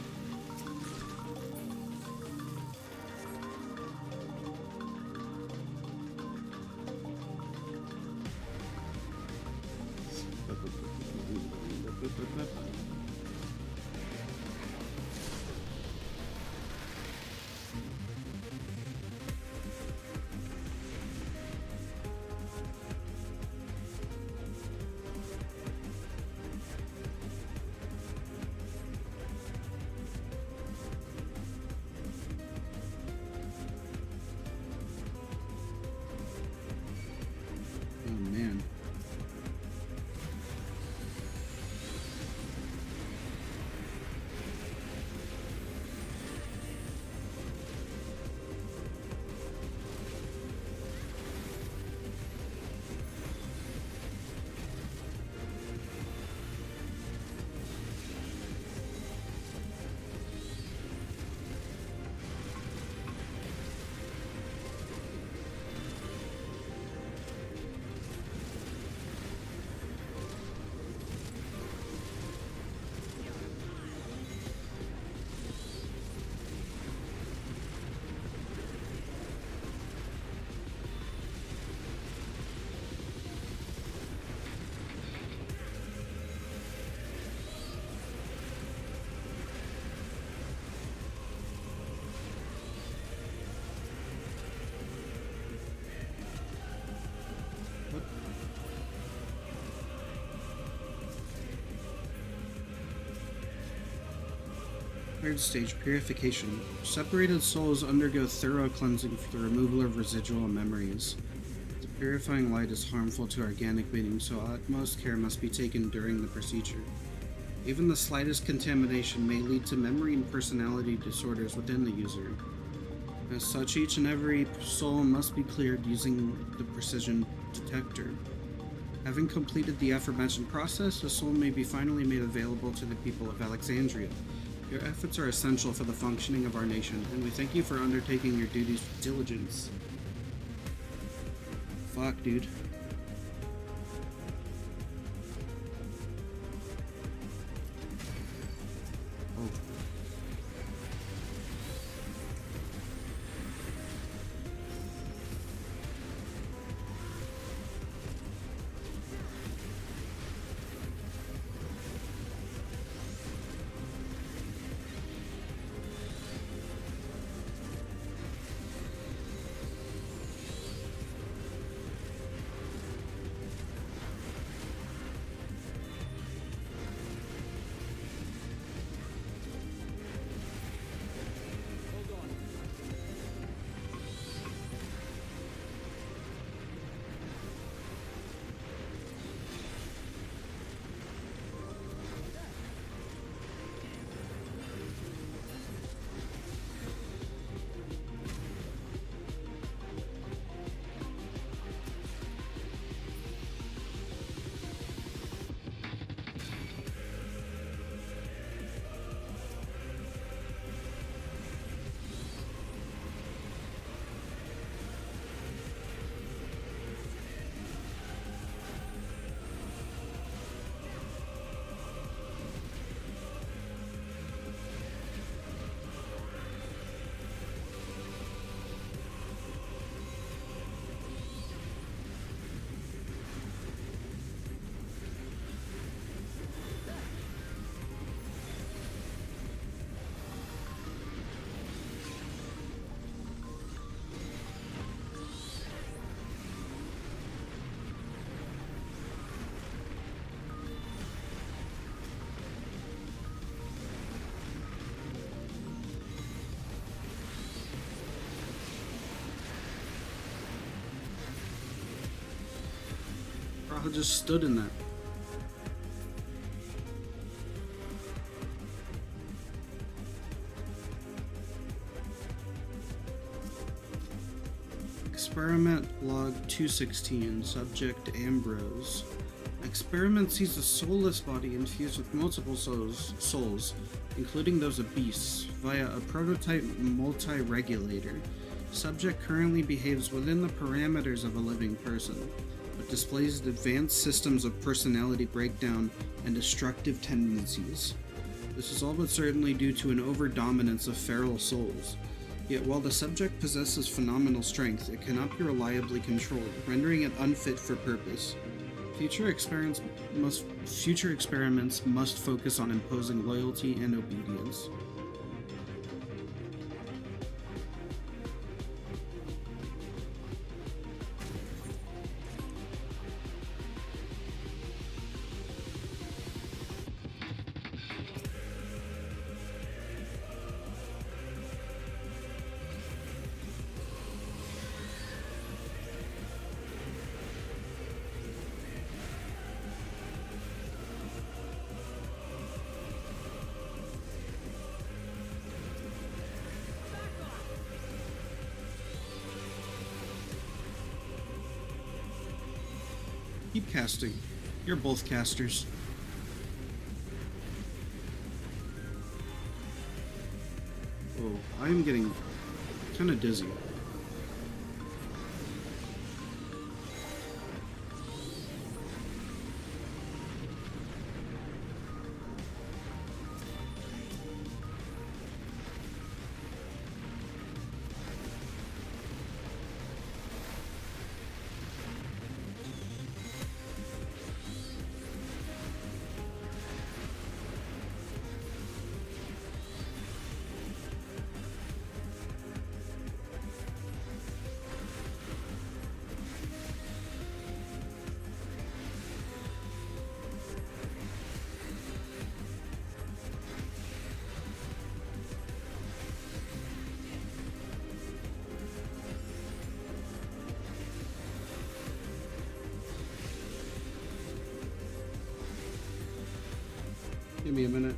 Oh man. Third stage, purification. Separated souls undergo thorough cleansing for the removal of residual memories. The purifying light is harmful to organic beings, so utmost care must be taken during the procedure. Even the slightest contamination may lead to memory and personality disorders within the user. As such, each and every soul must be cleared using the precision detector. Having completed the aforementioned process, a soul may be finally made available to the people of Alexandria. Your efforts are essential for the functioning of our nation, and we thank you for undertaking your duties with diligence. Fuck, dude. Oh. I just stood in that. Experiment log 216, subject Ambrose. Experiment sees a soulless body infused with multiple souls, including those of beasts, via a prototype multi-regulator. Subject currently behaves within the parameters of a living person, but displays advanced systems of personality breakdown and destructive tendencies. This is all but certainly due to an overdominance of feral souls. Yet while the subject possesses phenomenal strength, it cannot be reliably controlled, rendering it unfit for purpose. Future experiments must focus on imposing loyalty and obedience. Keep casting. You're both casters. Oh, I am getting kind of dizzy. Give me a minute.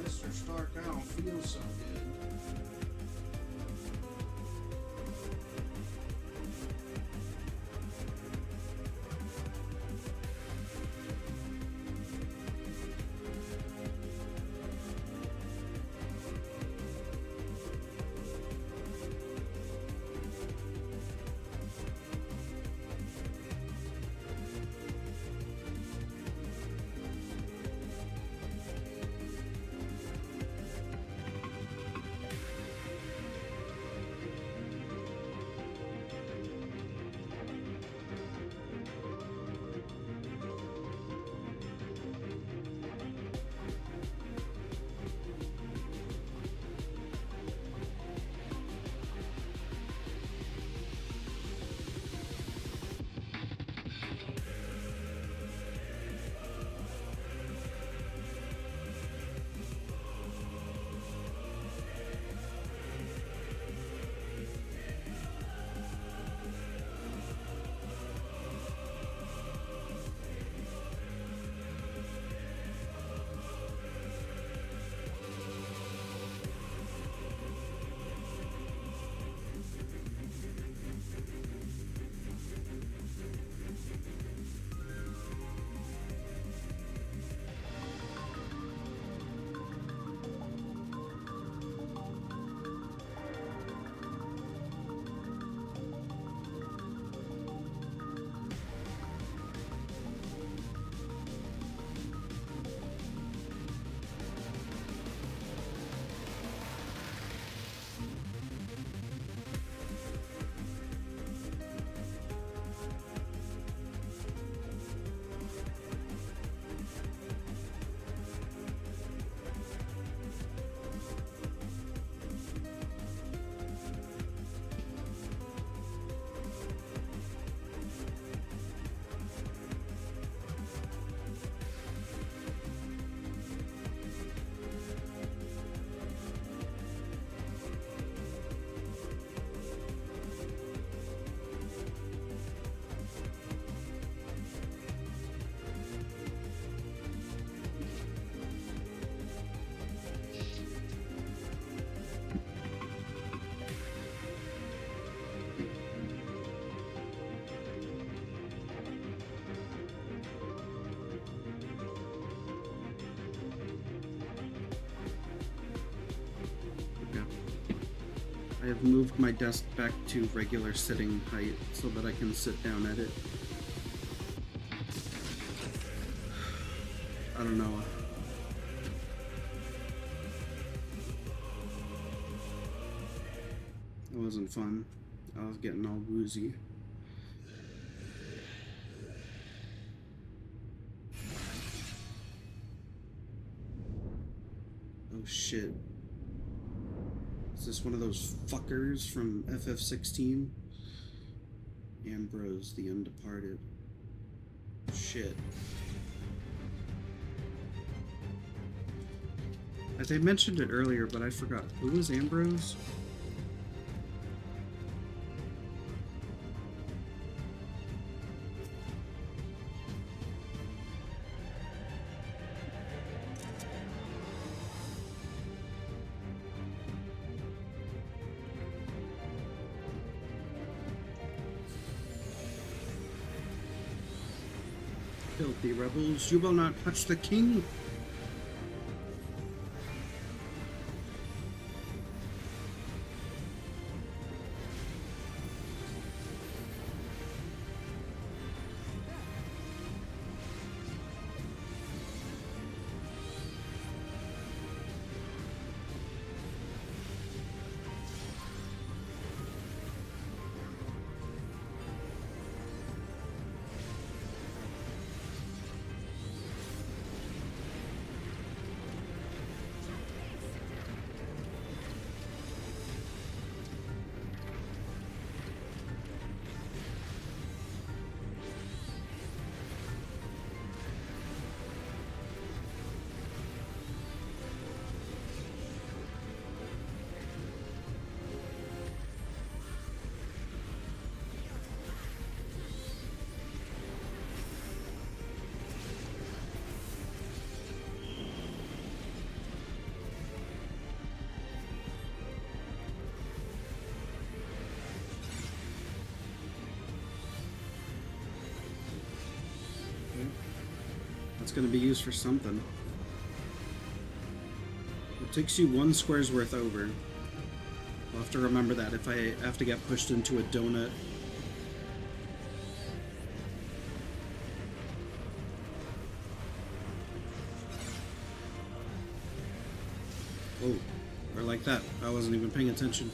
Mr. Stark, I don't feel so good. I have moved my desk back to regular sitting height so that I can sit down at it. I don't know. It wasn't fun. I was getting all woozy. Oh shit. Is this one of those fuckers from FF16? Ambrose the Undeparted. Shit. As I mentioned it earlier, but I forgot. Who was Ambrose? Filthy rebels, you will not touch the king! It's going to be used for something. It takes you 1 square's worth over. I'll have to remember that if I have to get pushed into a donut. Oh, or like that. I wasn't even paying attention.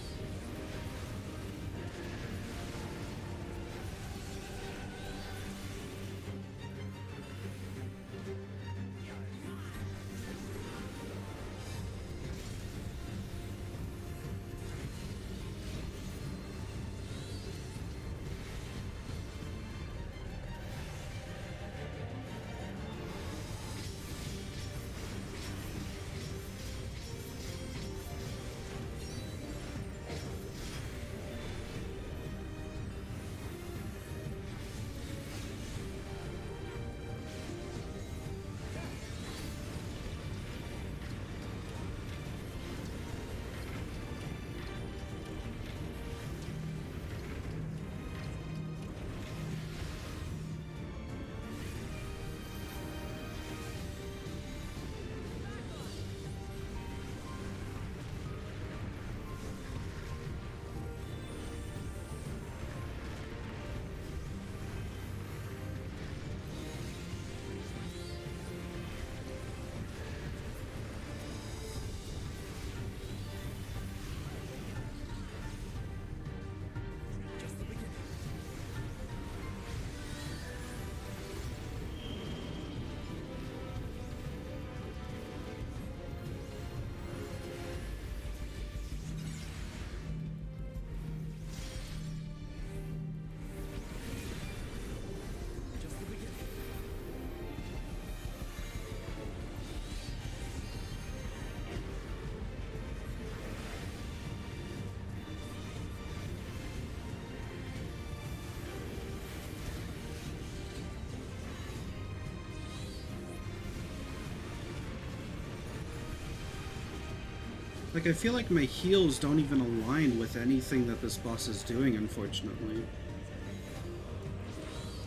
Like, I feel like my heals don't even align with anything that this boss is doing, unfortunately.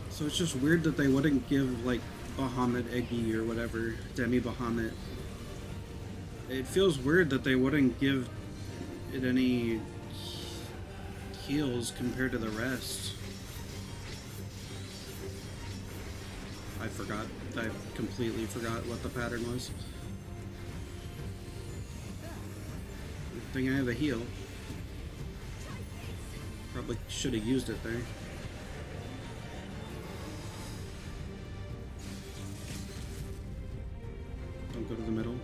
So it's just weird that they wouldn't give, like, Bahamut Eggy or whatever, Demi Bahamut. It feels weird that they wouldn't give it any heals compared to the rest. I forgot. I completely forgot what the pattern was. Good thing I have a heal. Probably should have used it there. Don't go to the middle.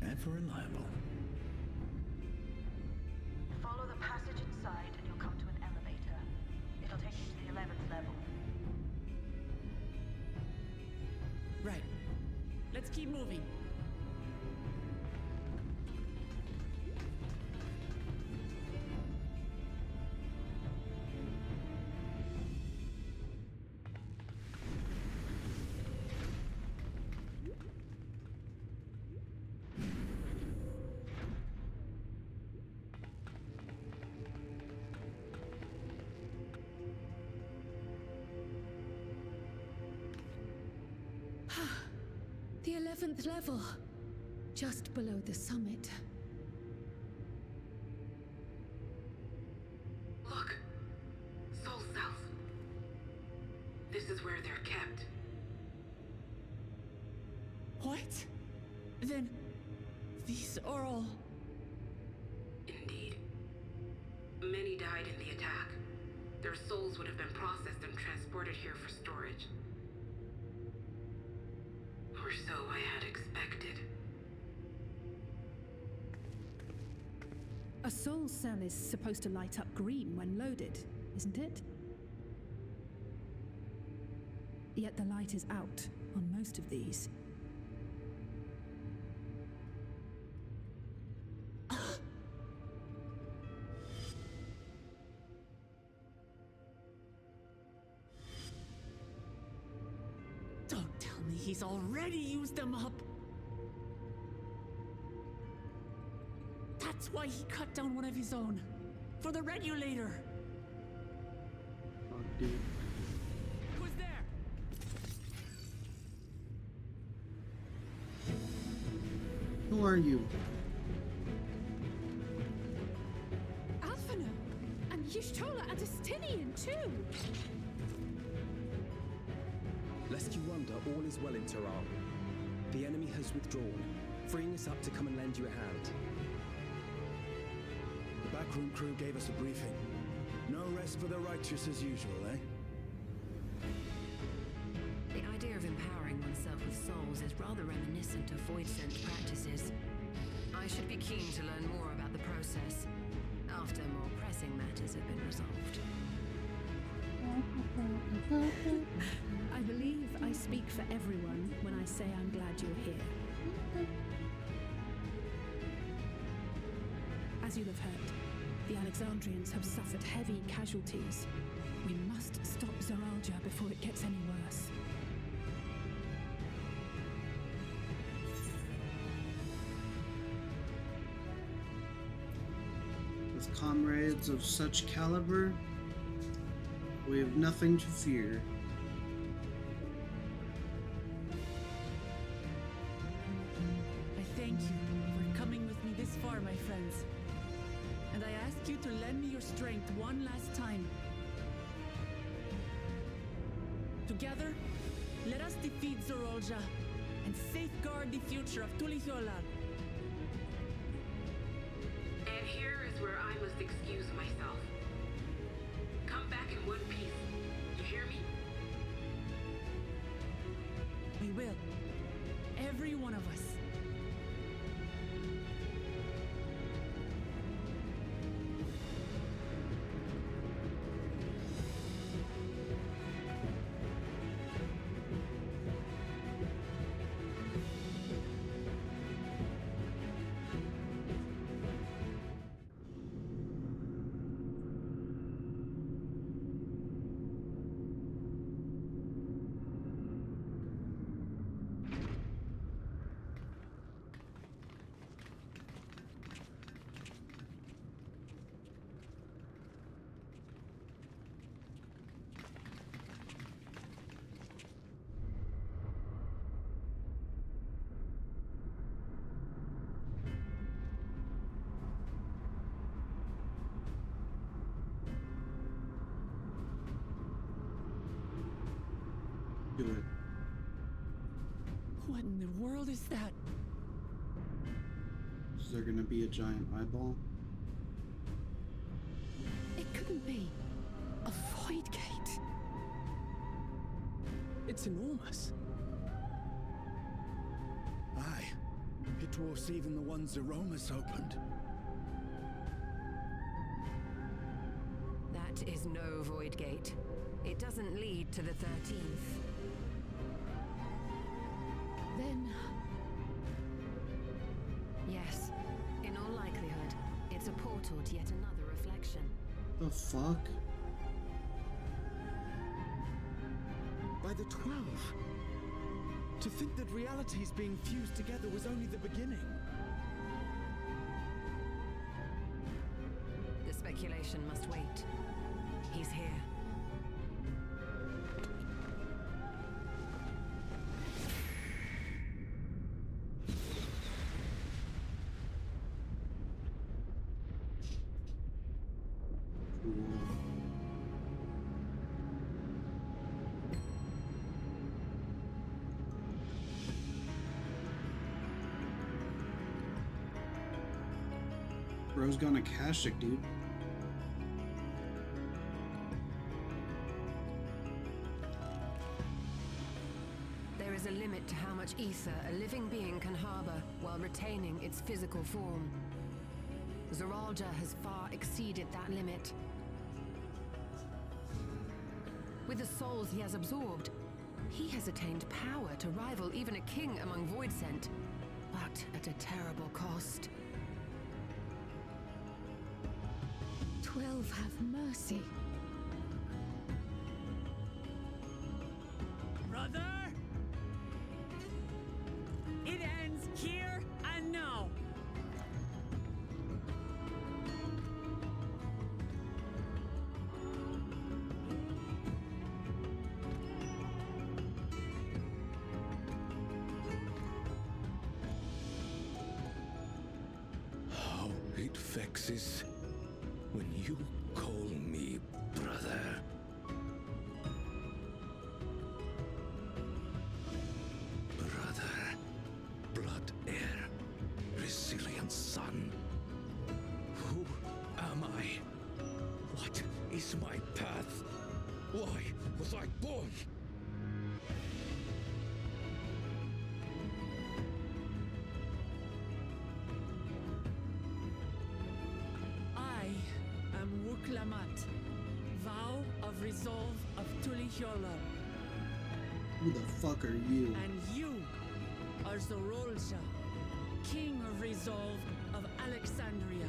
Ever reliable. Follow the passage inside and you'll come to an elevator. It'll take you to the 11th level. Right. Let's keep moving. The 11th level. Just below the summit. Look. Soul South. This is where they're kept. What? Then these are all... Indeed. Many died in the attack. Their souls would have been processed and transported here for storage. Or so I had expected. A soul cell is supposed to light up green when loaded, isn't it? Yet the light is out on most of these. Don't tell me he's already used them up. That's why he cut down one of his own. For the regulator. Oh, dude. Who's there? Who are you? Alphino! And Y'shtola and Justinian too! Lest you wonder, all is well in Tehran. The enemy has withdrawn, freeing us up to come and lend you a hand. The backroom crew gave us a briefing. No rest for the righteous as usual, eh? The idea of empowering oneself with souls is rather reminiscent of void-sent practices. I should be keen to learn more about the process, after more pressing matters have been resolved. I believe I speak for everyone when I say I'm glad you're here. As you'll have heard, the Alexandrians have suffered heavy casualties. We must stop Zoralja before it gets any worse. With comrades of such caliber, we have nothing to fear. I thank you for coming with me this far, my friends. And I ask you to lend me your strength one last time. Together, let us defeat Zoralja and safeguard the future of Tulihiola. And here is where I must excuse myself. Come back in one piece. You hear me? We will. Every one of us. Do it. What in the world is that? Is there gonna be a giant eyeball? It couldn't be. Void Gate. It's enormous. Aye. It dwarfs even the ones Aromas opened. That is no Void Gate. It doesn't lead to the 13th. Then... Yes, in all likelihood, it's a portal to yet another reflection. The fuck? By the 12. To think that realities being fused together was only the beginning. The speculation must wait. He's here. Bro's gone Akashic, dude. There is a limit to how much ether a living being can harbor while retaining its physical form. Zoralja has far exceeded that limit. With the souls he has absorbed, he has attained power to rival even a king among Voidsent, but at a terrible cost. 12 have mercy. Brother? It ends here and now. How it vexes when you call me brother. Brother, blood heir, resilient son. Who am I? What is my path? Why was I born? I am Wuklamat, vow of resolve of Tulihyola. Who the fuck are you? And you are Zorolja, king of resolve of Alexandria.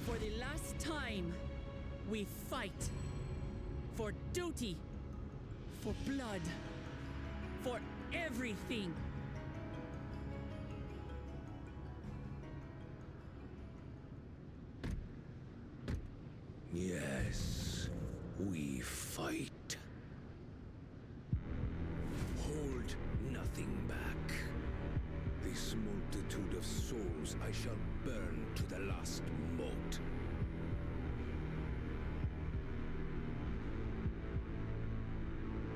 For the last time, we fight. For duty. For blood. For everything. Yes, we fight. Hold nothing back. This multitude of souls I shall burn to the last mote.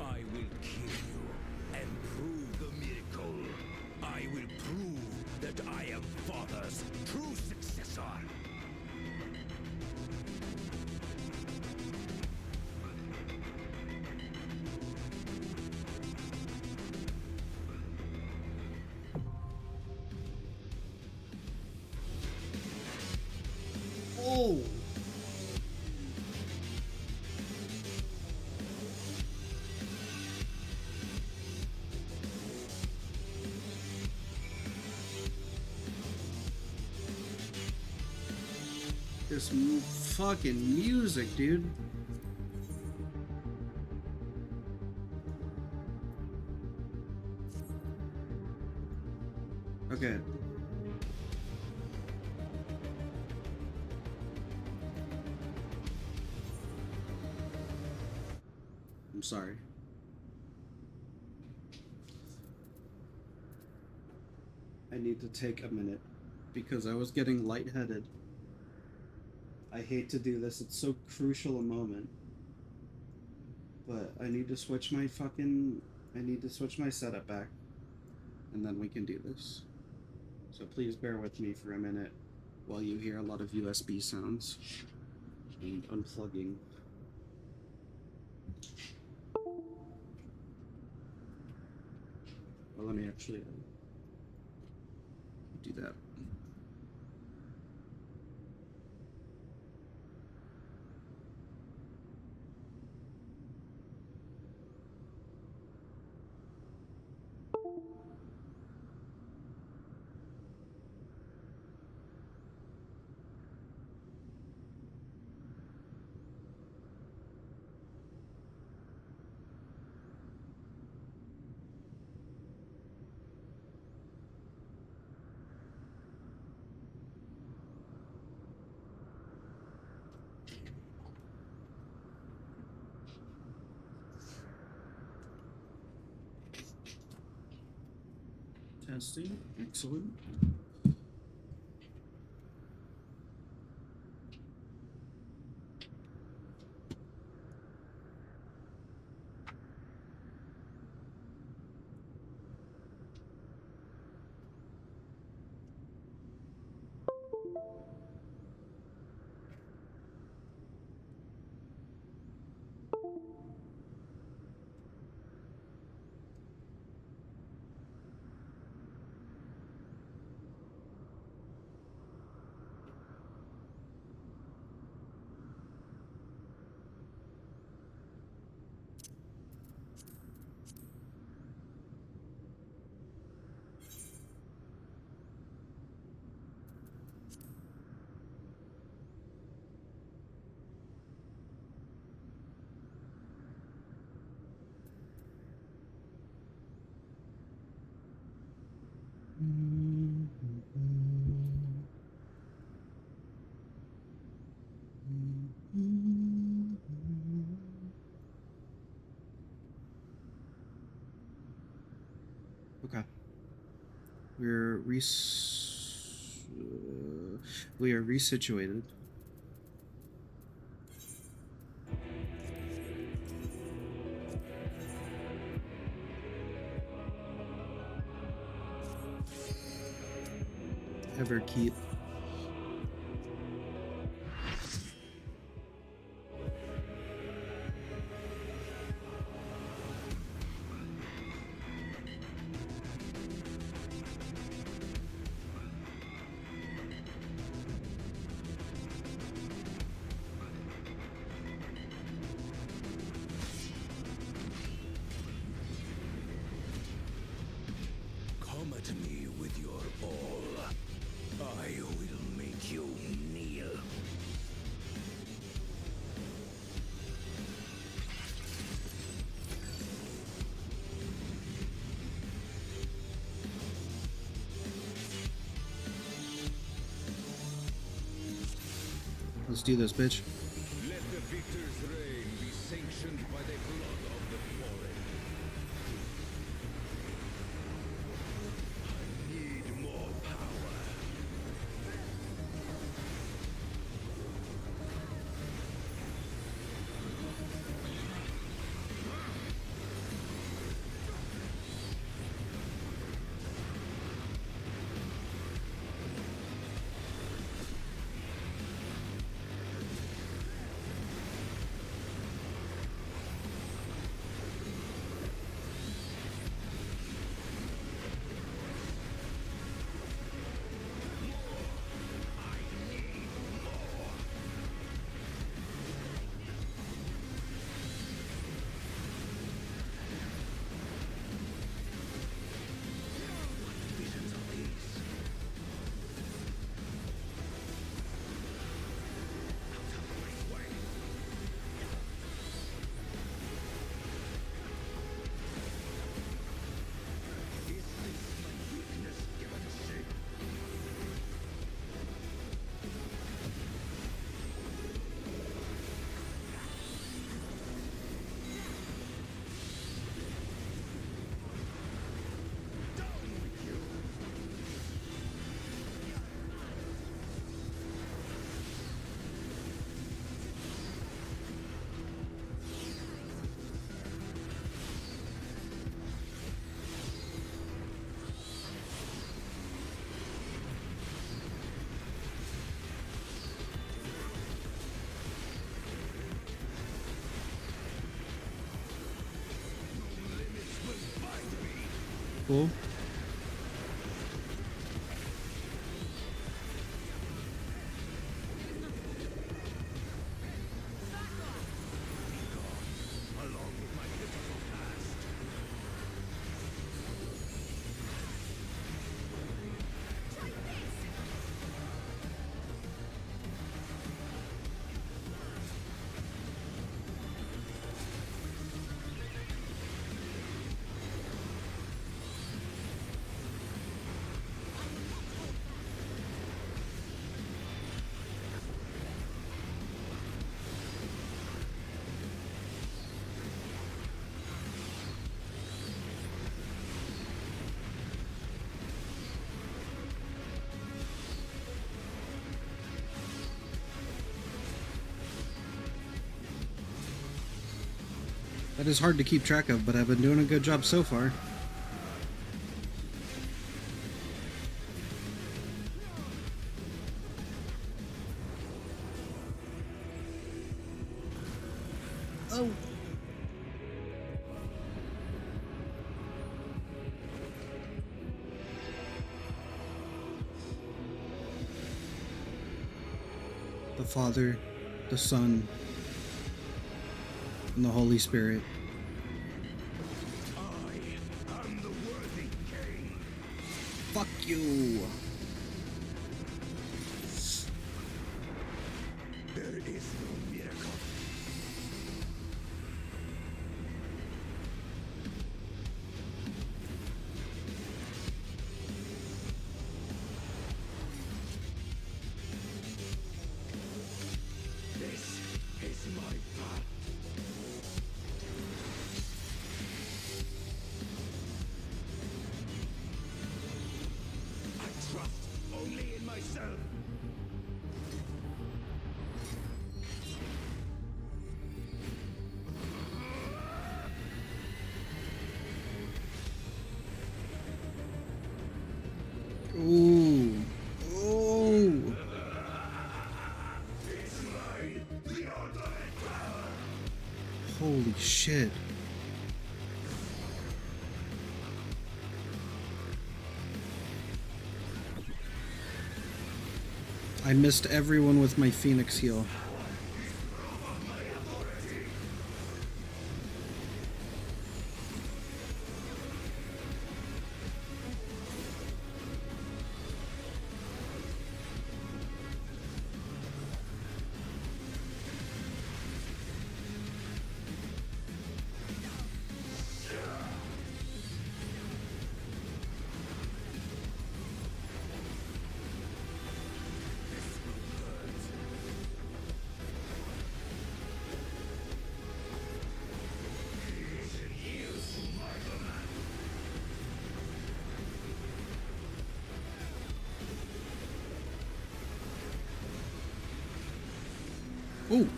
I will kill you and prove the miracle. I will prove that I am Father's true successor. Oh! This fucking music, dude. Okay. I'm sorry. I need to take a minute because I was getting lightheaded. I hate to do this, it's so crucial a moment. But I need to switch my setup back. And then we can do this. So please bear with me for a minute while you hear a lot of USB sounds. and unplugging. Well, let me actually do that. Testing, excellent. Okay. We are resituated. Everkeep. Come at me with your all. I will make you kneel. Let's do this, bitch. Let the victor's reign be sanctioned by the blood of the fallen. I need more power. cool. That is hard to keep track of, but I've been doing a good job so far. Oh. The Father, the Son, and the Holy Spirit. I am the worthy king. Fuck you. There is no miracle. This is my path. I trust only in myself. Ooh. Ooh. Holy shit. I missed everyone with my Phoenix heal. Ooh.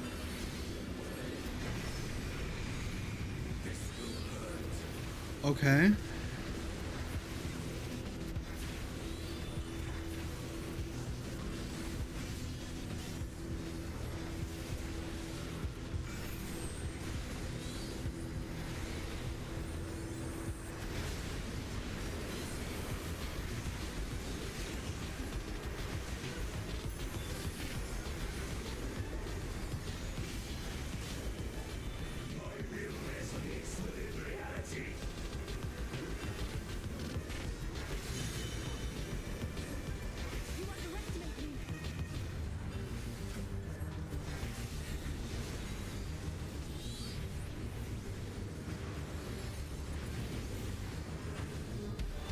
Okay.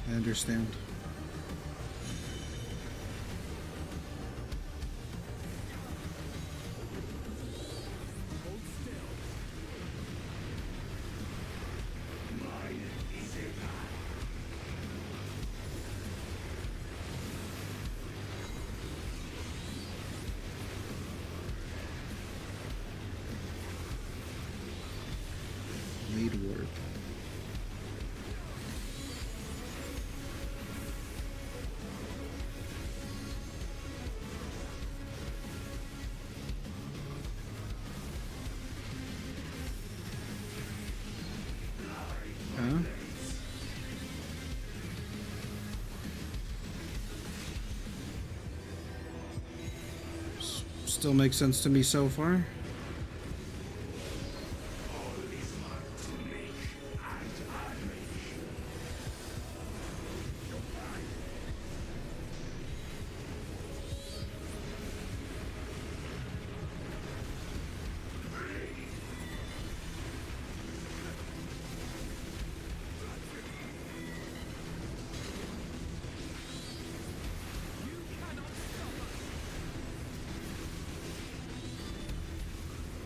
I understand. Lead warp. Still makes sense to me so far.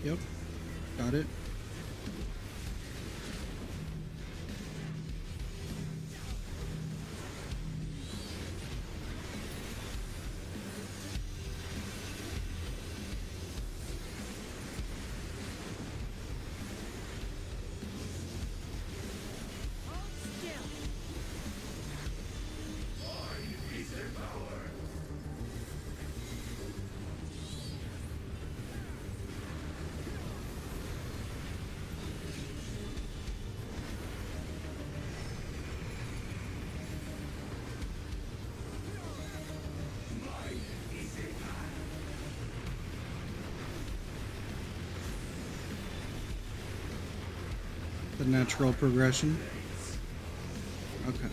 Yep, got it. The natural progression. Okay.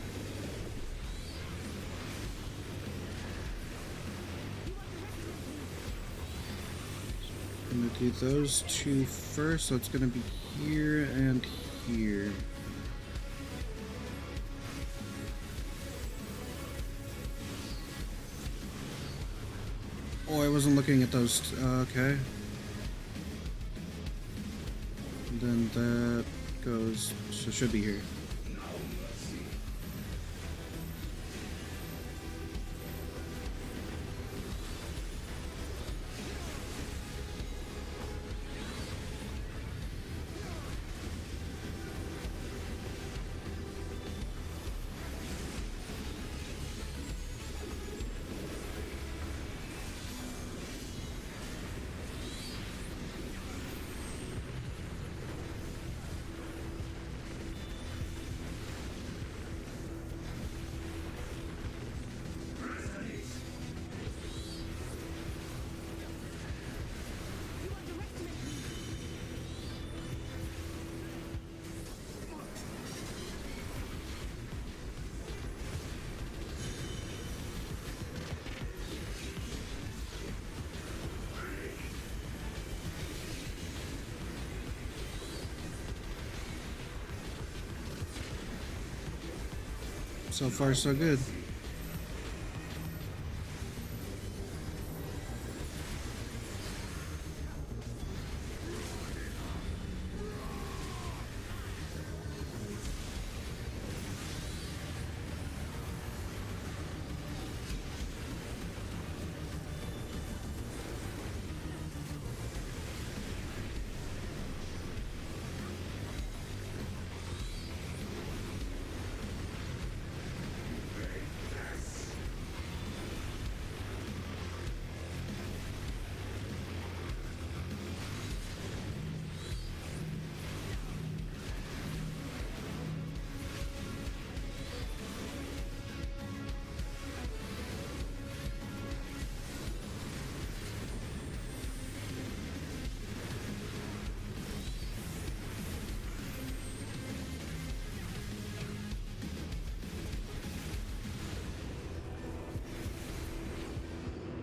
I'm gonna do those two first, so it's gonna be here and here. Oh, I wasn't looking at those. Okay. And then that goes, so it should be here. So far, so good.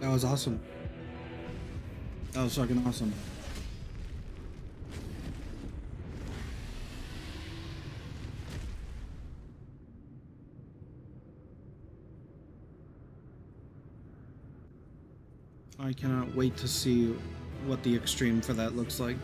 That was awesome. That was fucking awesome. I cannot wait to see what the extreme for that looks like.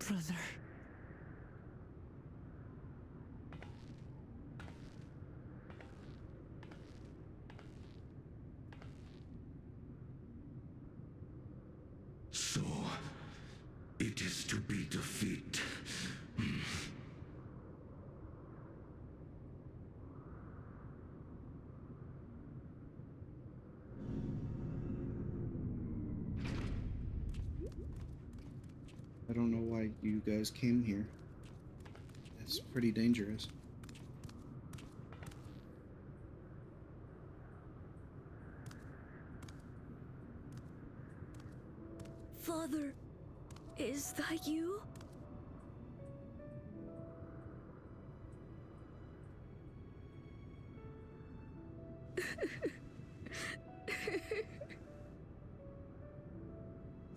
Brother. So, it is to be defeat. I don't know why you guys came here. It's pretty dangerous. Father, is that you?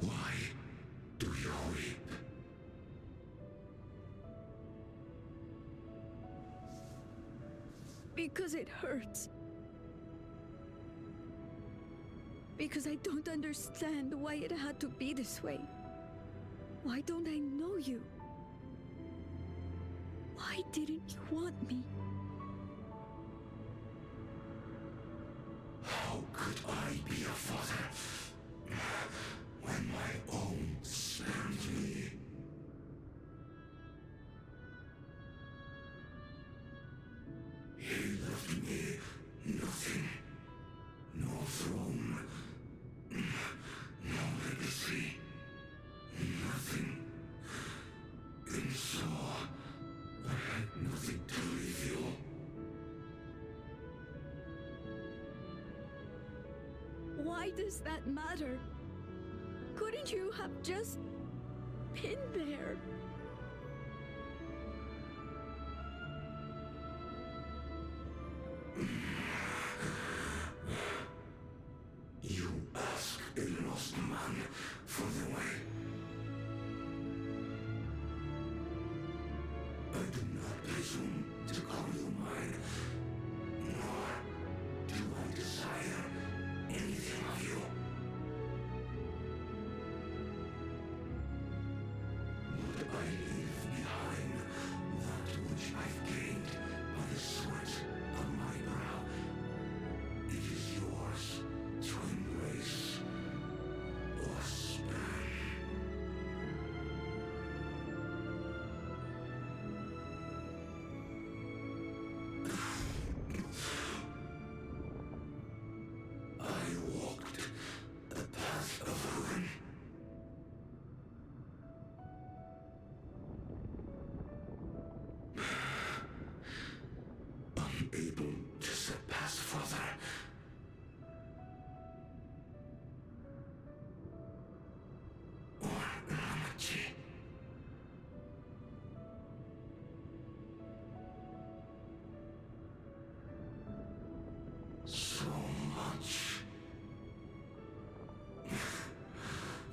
Why do you weep? Because it hurts. Because I don't understand why it had to be this way. Why don't I know you? Why didn't you want me? How could I be a father when my own spared me? He left me nothing. No throne. No legacy. Nothing. And so, I had nothing to leave you. Why does that matter? Couldn't you have just been there? You ask a lost man for the way. I do not presume to call you mine, nor do I desire anything of you. Would I leave behind that which I've gained by the sweat of my brow? It is yours to embrace or spurn. I walked the path of ruin. Unable to surpass Father. Or Namachi. So much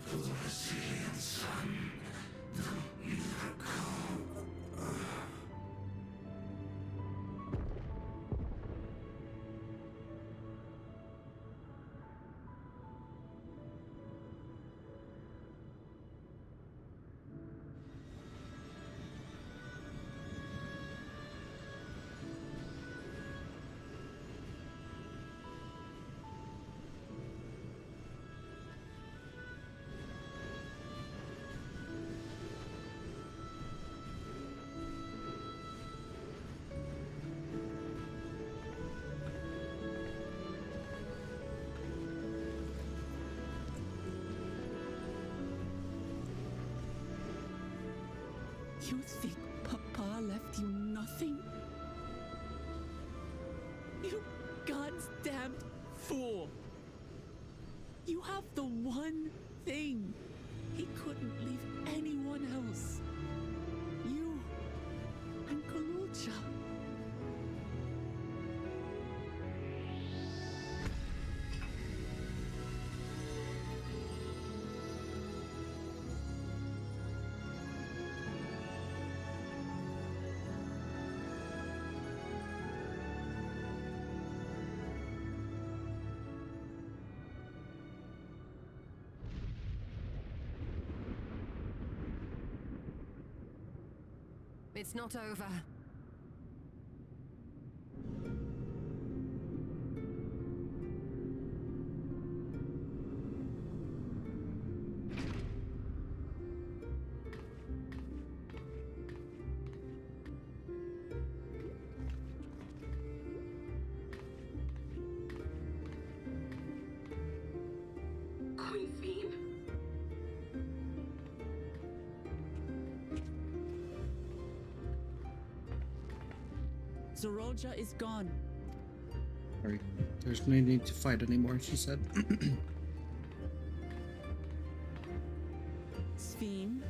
for the resilient son, the miracle. You think Papa left you nothing? You God's damned fool! You have the one thing he couldn't leave anyone else. You and Galulcha. It's not over. Queen's Beam? Zorolja is gone. Sorry. There's no need to fight anymore, she said. Sphene?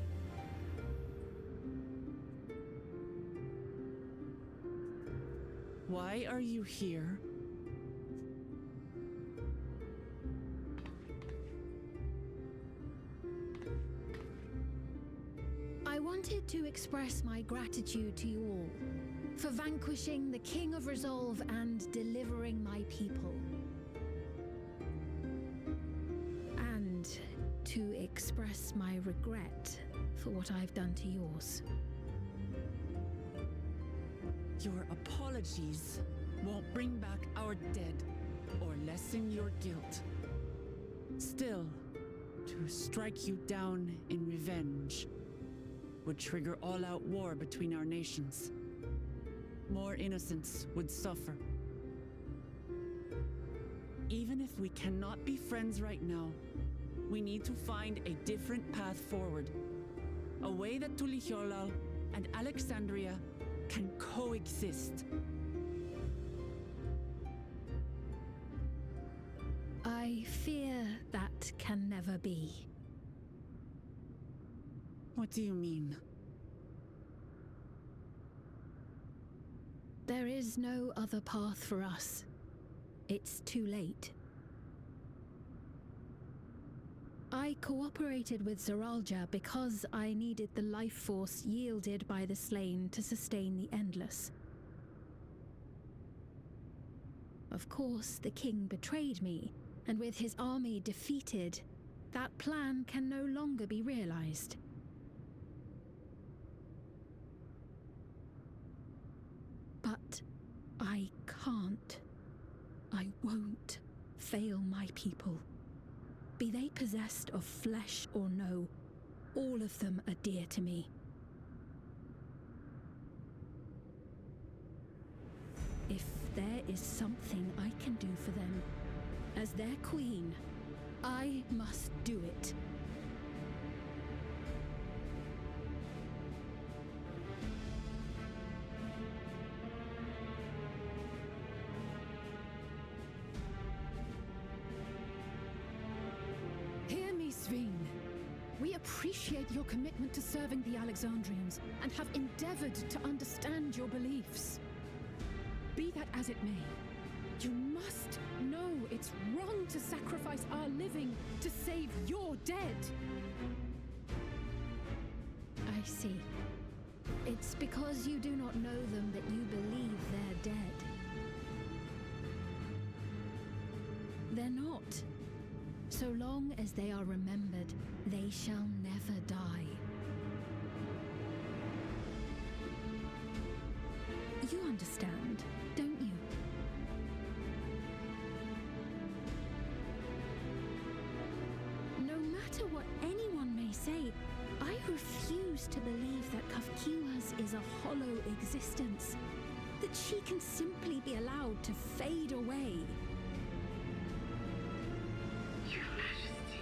Why are you here? I wanted to express my gratitude to you all for vanquishing the King of Resolve and delivering my people. And to express my regret for what I've done to yours. Your apologies won't bring back our dead or lessen your guilt. Still, to strike you down in revenge would trigger all-out war between our nations. More innocents would suffer. Even if we cannot be friends right now, we need to find a different path forward. A way that Tuliholal and Alexandria can coexist. I fear that can never be. What do you mean? There is no other path for us. It's too late. I cooperated with Zoralja because I needed the life force yielded by the slain to sustain the Endless. Of course, the king betrayed me, and with his army defeated, that plan can no longer be realized. But I can't. I won't fail my people. Be they possessed of flesh or no, all of them are dear to me. If there is something I can do for them, as their queen, I must do it. Hear me, Sphene. We appreciate your commitment to serving the Alexandrians and have endeavored to understand your beliefs. Be that as it may, you must know it's wrong to sacrifice our living to save your dead. I see. It's because you do not know them that you believe they're dead. They're not. So long as they are remembered, they shall never die. You understand, don't you? No matter what anyone may say, I refuse to believe that Kafkiwas is a hollow existence, that she can simply be allowed to fade away. Your Majesty.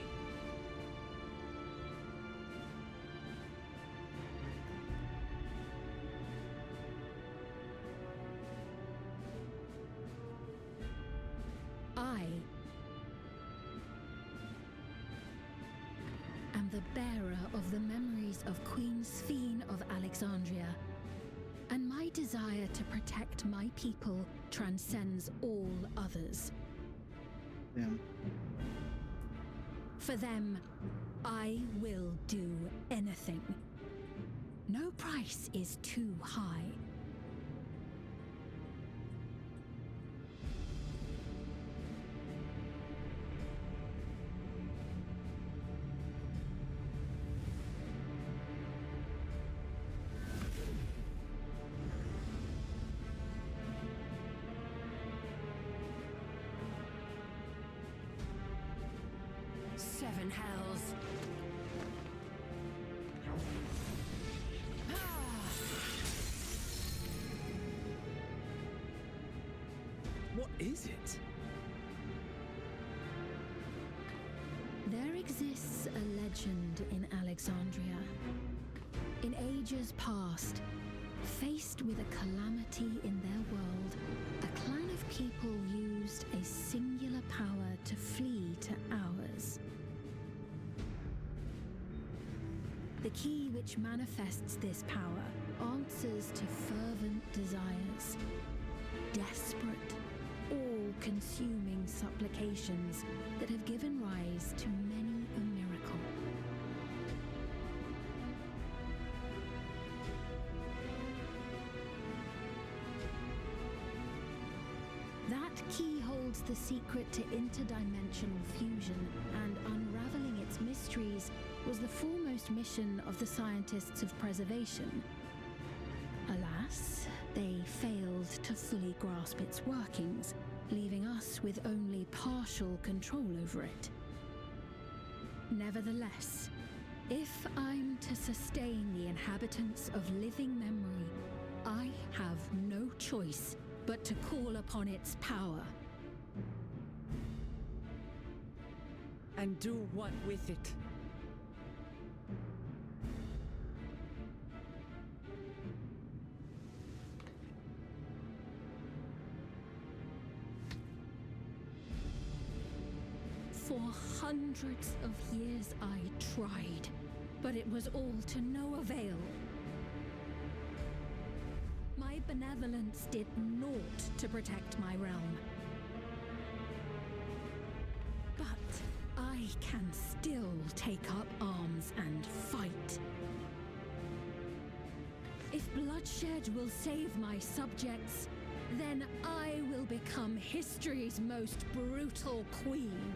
I am the bearer of the memories of Queen Sphene of Alexandria, and my desire to protect my people transcends all others. Yeah. For them, I will do anything. No price is too high. Seven hells. What is it? There exists a legend in Alexandria. In ages past, Faced with a calamity in their world, a clan of people used a singular power to flee to ours. The key which manifests this power answers to fervent desires, desperate, all-consuming supplications that have given rise to many a miracle. That key holds the secret to interdimensional fusion, and unraveling its mysteries was the foremost mission of the scientists of preservation. Alas, they failed to fully grasp its workings, leaving us with only partial control over it. Nevertheless, if I'm to sustain the inhabitants of living memory, I have no choice but to call upon its power. And do what with it? For hundreds of years I tried, but it was all to no avail. My benevolence did naught to protect my realm. But I can still take up arms and fight. If bloodshed will save my subjects, then I will become history's most brutal queen.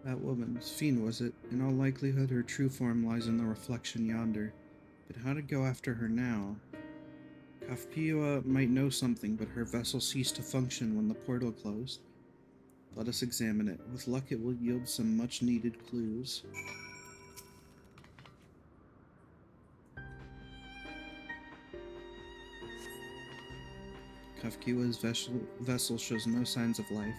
That woman's fiend, was it? In all likelihood, her true form lies in the reflection yonder. But how to go after her now? Kafkiwa might know something, but her vessel ceased to function when the portal closed. Let us examine it. With luck, it will yield some much-needed clues. Kafkiwa's vessel shows no signs of life.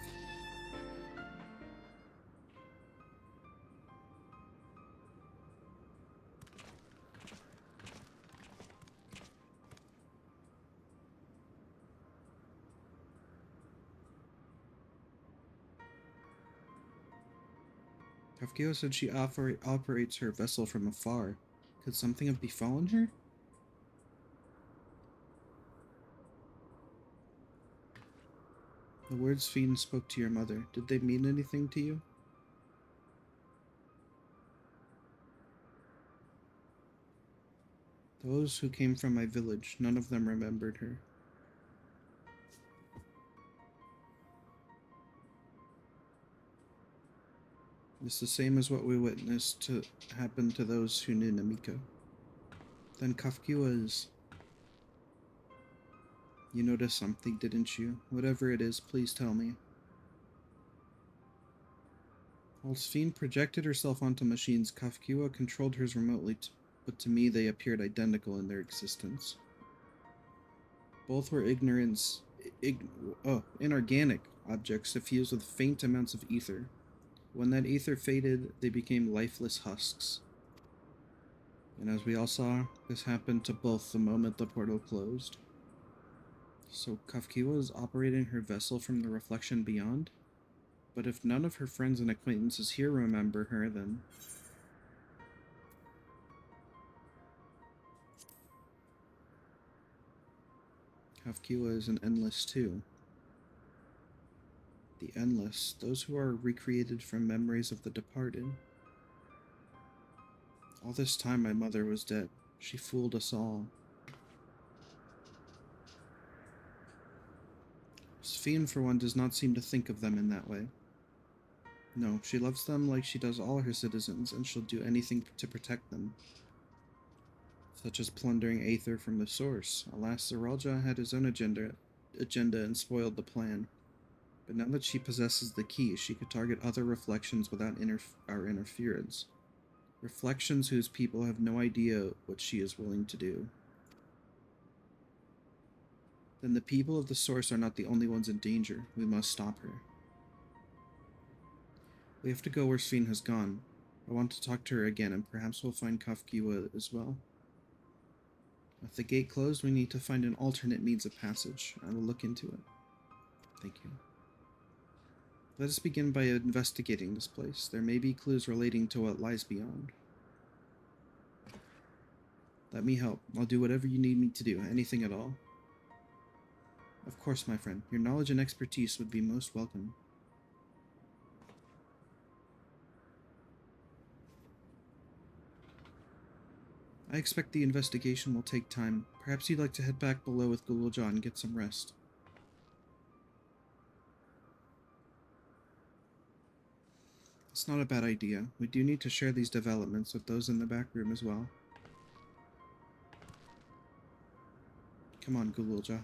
Kafkiwa said she operates her vessel from afar. Could something have befallen her? The words Fiend spoke to your mother, did they mean anything to you? Those who came from my village, none of them remembered her. It's the same as what we witnessed to happen to those who knew Namiko. Then Kafkiwa is... You noticed something, didn't you? Whatever it is, please tell me. While Sphene projected herself onto machines, Kafkiwa controlled hers remotely, but to me they appeared identical in their existence. Both were inorganic objects suffused with faint amounts of ether. When that ether faded, they became lifeless husks. And as we all saw, this happened to both the moment the portal closed. So Kafkiwa is operating her vessel from the reflection beyond? But if none of her friends and acquaintances here remember her, then... Kafkiwa is an endless too. The endless, those who are recreated from memories of the departed. All this time my mother was dead. She fooled us all. Sphene, for one, does not seem to think of them in that way. No, she loves them like she does all her citizens, and she'll do anything to protect them. Such as plundering Aether from the source. Alas, Zeralja had his own agenda and spoiled the plan. But now that she possesses the key, she could target other reflections without our interference. Reflections whose people have no idea what she is willing to do. Then the people of the source are not the only ones in danger. We must stop her. We have to go where Sphene has gone. I want to talk to her again, and perhaps we'll find Kafkiwa as well. With the gate closed, we need to find an alternate means of passage. I will look into it. Thank you. Let us begin by investigating this place. There may be clues relating to what lies beyond. Let me help. I'll do whatever you need me to do, anything at all. Of course, my friend. Your knowledge and expertise would be most welcome. I expect the investigation will take time. Perhaps you'd like to head back below with Gululja and get some rest. It's not a bad idea. We do need to share these developments with those in the back room as well. Come on, Gululja.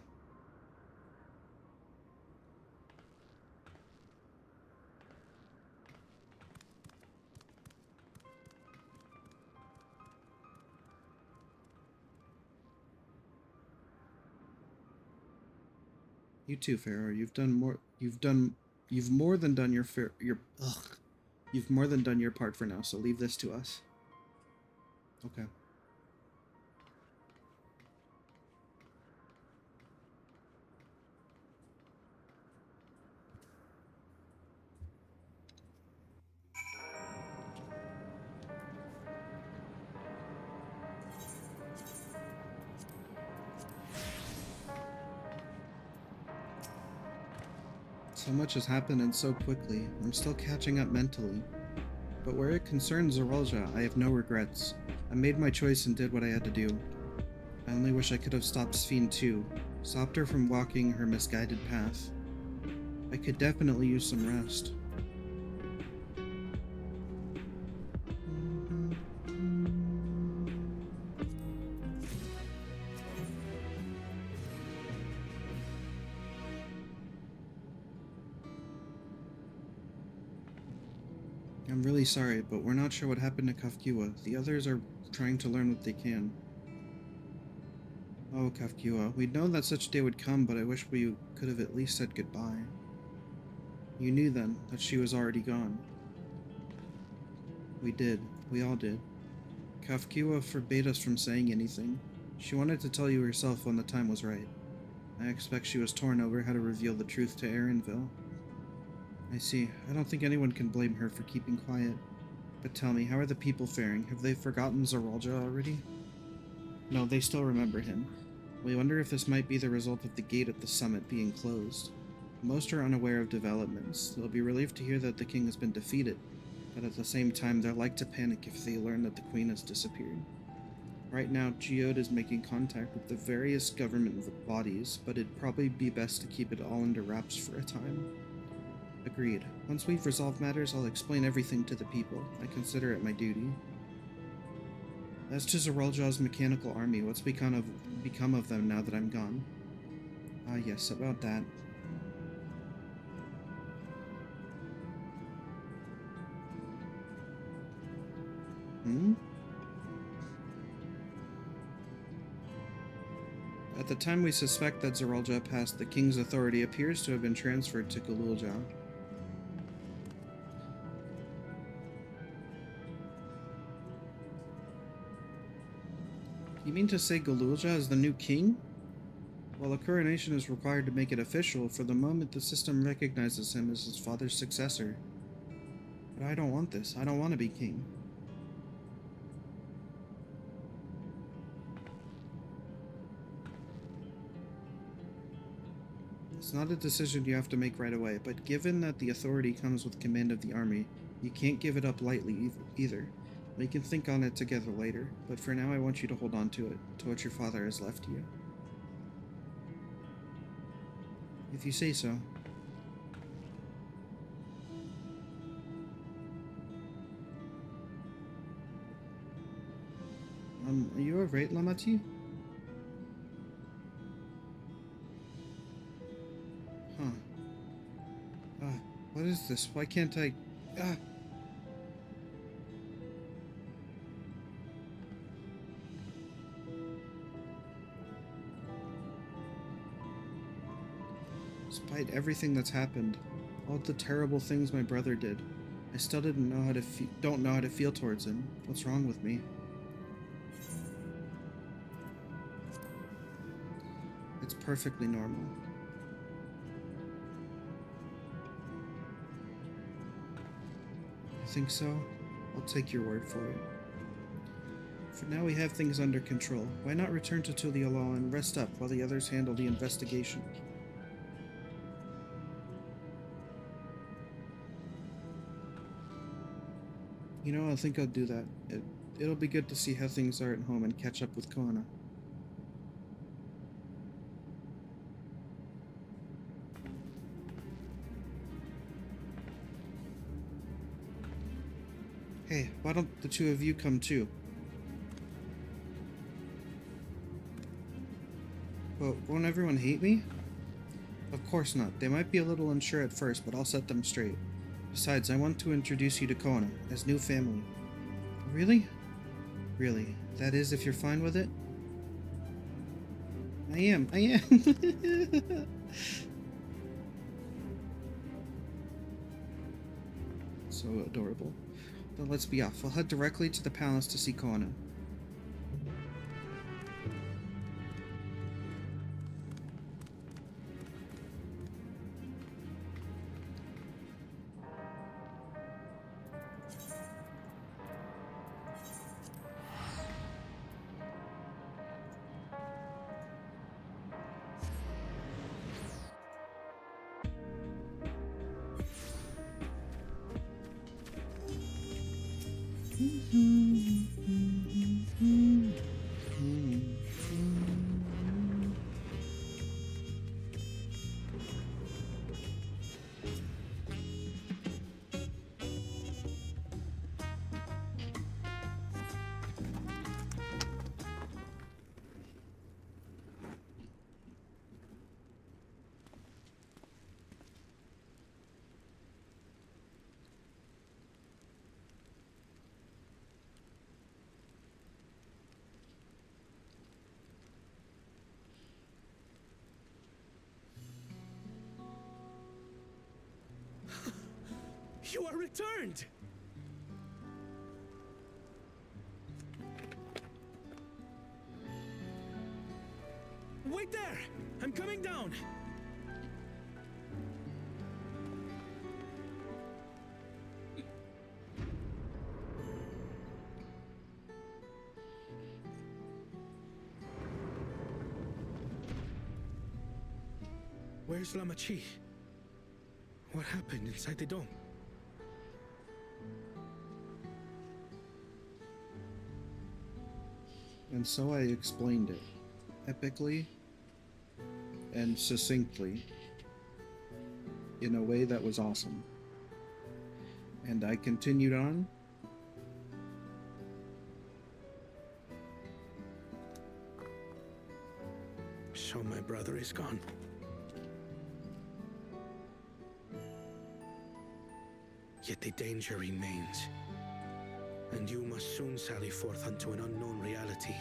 You too, Pharaoh. You've more than done You've more than done your part for now, so leave this to us. Okay. So much has happened and so quickly. I'm still catching up mentally. But where it concerns Zeralja, I have no regrets. I made my choice and did what I had to do. I only wish I could have stopped Sphene too. Stopped her from walking her misguided path. I could definitely use some rest. I'm really sorry, but we're not sure what happened to Kafkiwa. The others are trying to learn what they can. Oh, Kafkiwa, we'd known that such a day would come, but I wish we could have at least said goodbye. You knew then that she was already gone. We did. We all did. Kafkiwa forbade us from saying anything. She wanted to tell you herself when the time was right. I expect she was torn over how to reveal the truth to Erenville. I see. I don't think anyone can blame her for keeping quiet. But tell me, how are the people faring? Have they forgotten Zeralja already? No, they still remember him. We wonder if this might be the result of the gate at the summit being closed. Most are unaware of developments. They'll be relieved to hear that the king has been defeated, but at the same time they're like to panic if they learn that the queen has disappeared. Right now, Geode is making contact with the various government bodies, but it'd probably be best to keep it all under wraps for a time. Agreed. Once we've resolved matters, I'll explain everything to the people. I consider it my duty. As to Zeralja's mechanical army, what's become of them now that I'm gone? Ah, yes, about that. Hmm? At the time we suspect that Zeralja passed, the king's authority appears to have been transferred to Galulja. You mean to say Galulja is the new king? While a coronation is required to make it official, for the moment the system recognizes him as his father's successor. But I don't want this. I don't want to be king. It's not a decision you have to make right away, but given that the authority comes with command of the army, you can't give it up lightly either. We can think on it together later, but for now I want you to hold on to it, to what your father has left you. If you say so. Are you alright, Lamati? Huh. What is this? Why can't I... Despite everything that's happened, all the terrible things my brother did, I still don't know how to feel towards him. What's wrong with me? It's perfectly normal. You think so? I'll take your word for it. For now we have things under control. Why not return to Tuliala and rest up while the others handle the investigation? You know, I think I'll do that. It'll be good to see how things are at home and catch up with Koana. Hey, why don't the two of you come too? Well, won't everyone hate me? Of course not. They might be a little unsure at first, but I'll set them straight. Besides, I want to introduce you to Koana, as new family. Really? Really. That is, if you're fine with it? I am. So adorable. Then let's be off. We'll head directly to the palace to see Koana. You are returned! Wait there! I'm coming down! Where's Lamachi? What happened inside the dome? And so I explained it, epically and succinctly, in a way that was awesome. And I continued on. So my brother is gone. Yet the danger remains. And you must soon sally forth unto an unknown reality.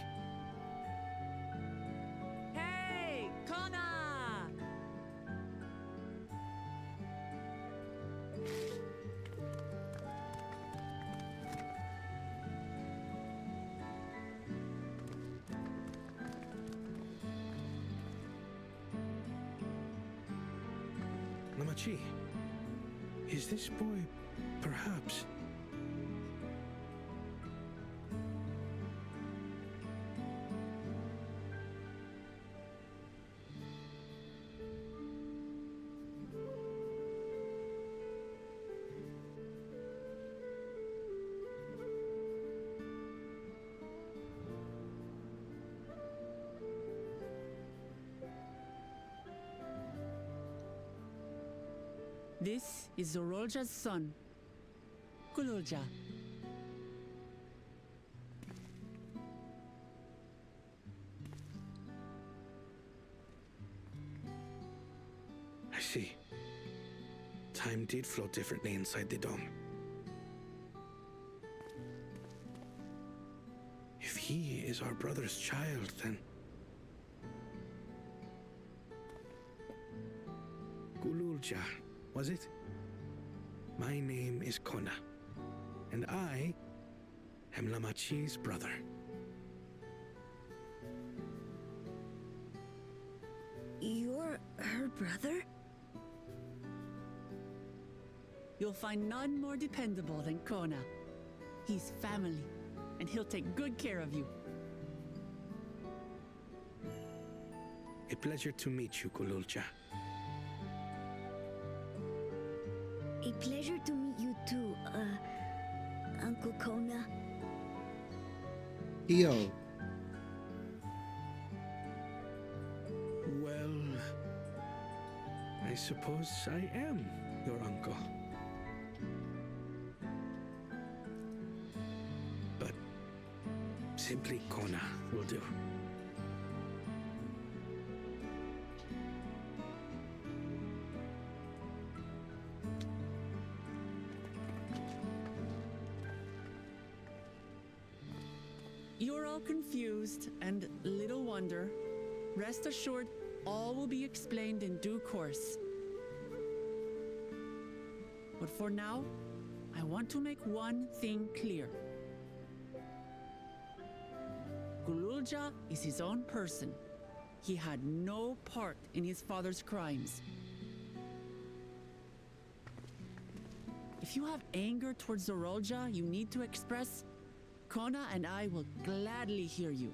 Hey, Kona! Namachi, is this boy perhaps... This is Zorolja's son, Gululja. I see. Time did flow differently inside the dome. If he is our brother's child, then... Gululja, was it? My name is Kona, and I am Lamachi's brother. You're her brother? You'll find none more dependable than Kona. He's family, and he'll take good care of you. A pleasure to meet you, Gululja. A pleasure to meet you too, Uncle Kona. Yo. Well, I suppose I am your uncle. But simply Kona will do. You're all confused, and little wonder. Rest assured, all will be explained in due course. But for now, I want to make one thing clear. Gululja is his own person. He had no part in his father's crimes. If you have anger towards Zorolja you need to express, Kona and I will gladly hear you.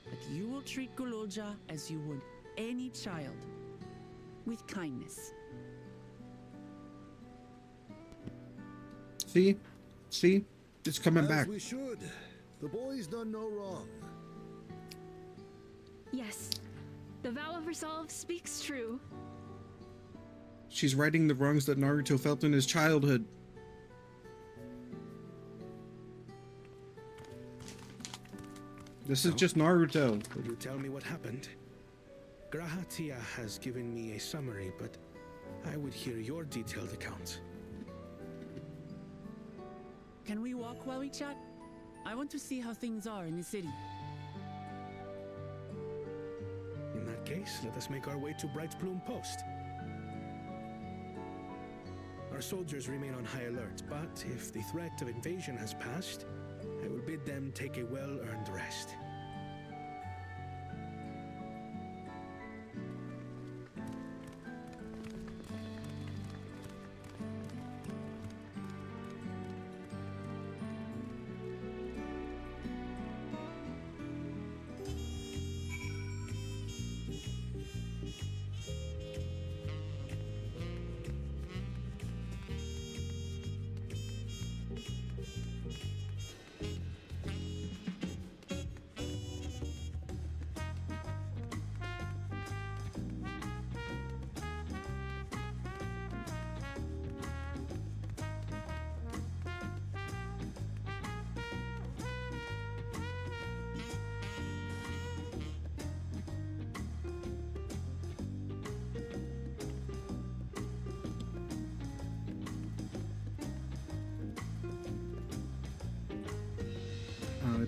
But you will treat Gululja as you would any child, with kindness. See? See? It's coming As back. we should. The boy's done no wrong. Yes, the vow of resolve speaks true. She's righting the wrongs that Naruto felt in his childhood. This is just Naruto. Will you tell me what happened? Grahatia has given me a summary, but I would hear your detailed account. Can we walk while we chat? I want to see how things are in the city. In that case, let us make our way to Bright Plume Post. Our soldiers remain on high alert, but if the threat of invasion has passed, I will bid them take a well-earned rest.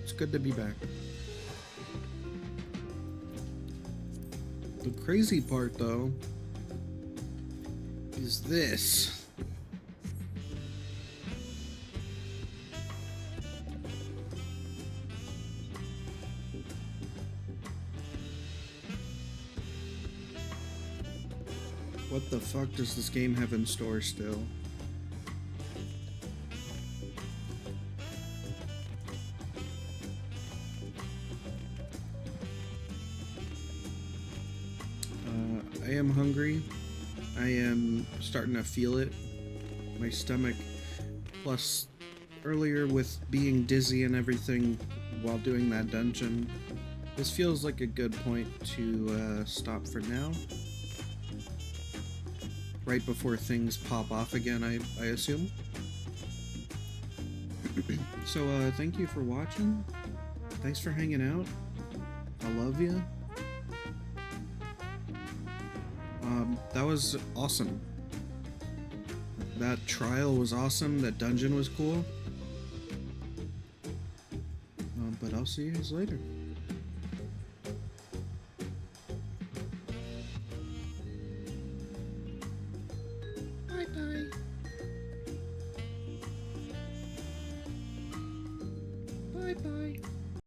It's good to be back. The crazy part, though, is this. What the fuck does this game have in store still? I am hungry. I am starting to feel it. My stomach, plus earlier with being dizzy and everything while doing that dungeon, this feels like a good point to stop for now. Right before things pop off again, I assume. So, thank you for watching. Thanks for hanging out. I love you. That was awesome. That trial was awesome. That dungeon was cool. But I'll see you guys later. Bye-bye. Bye-bye.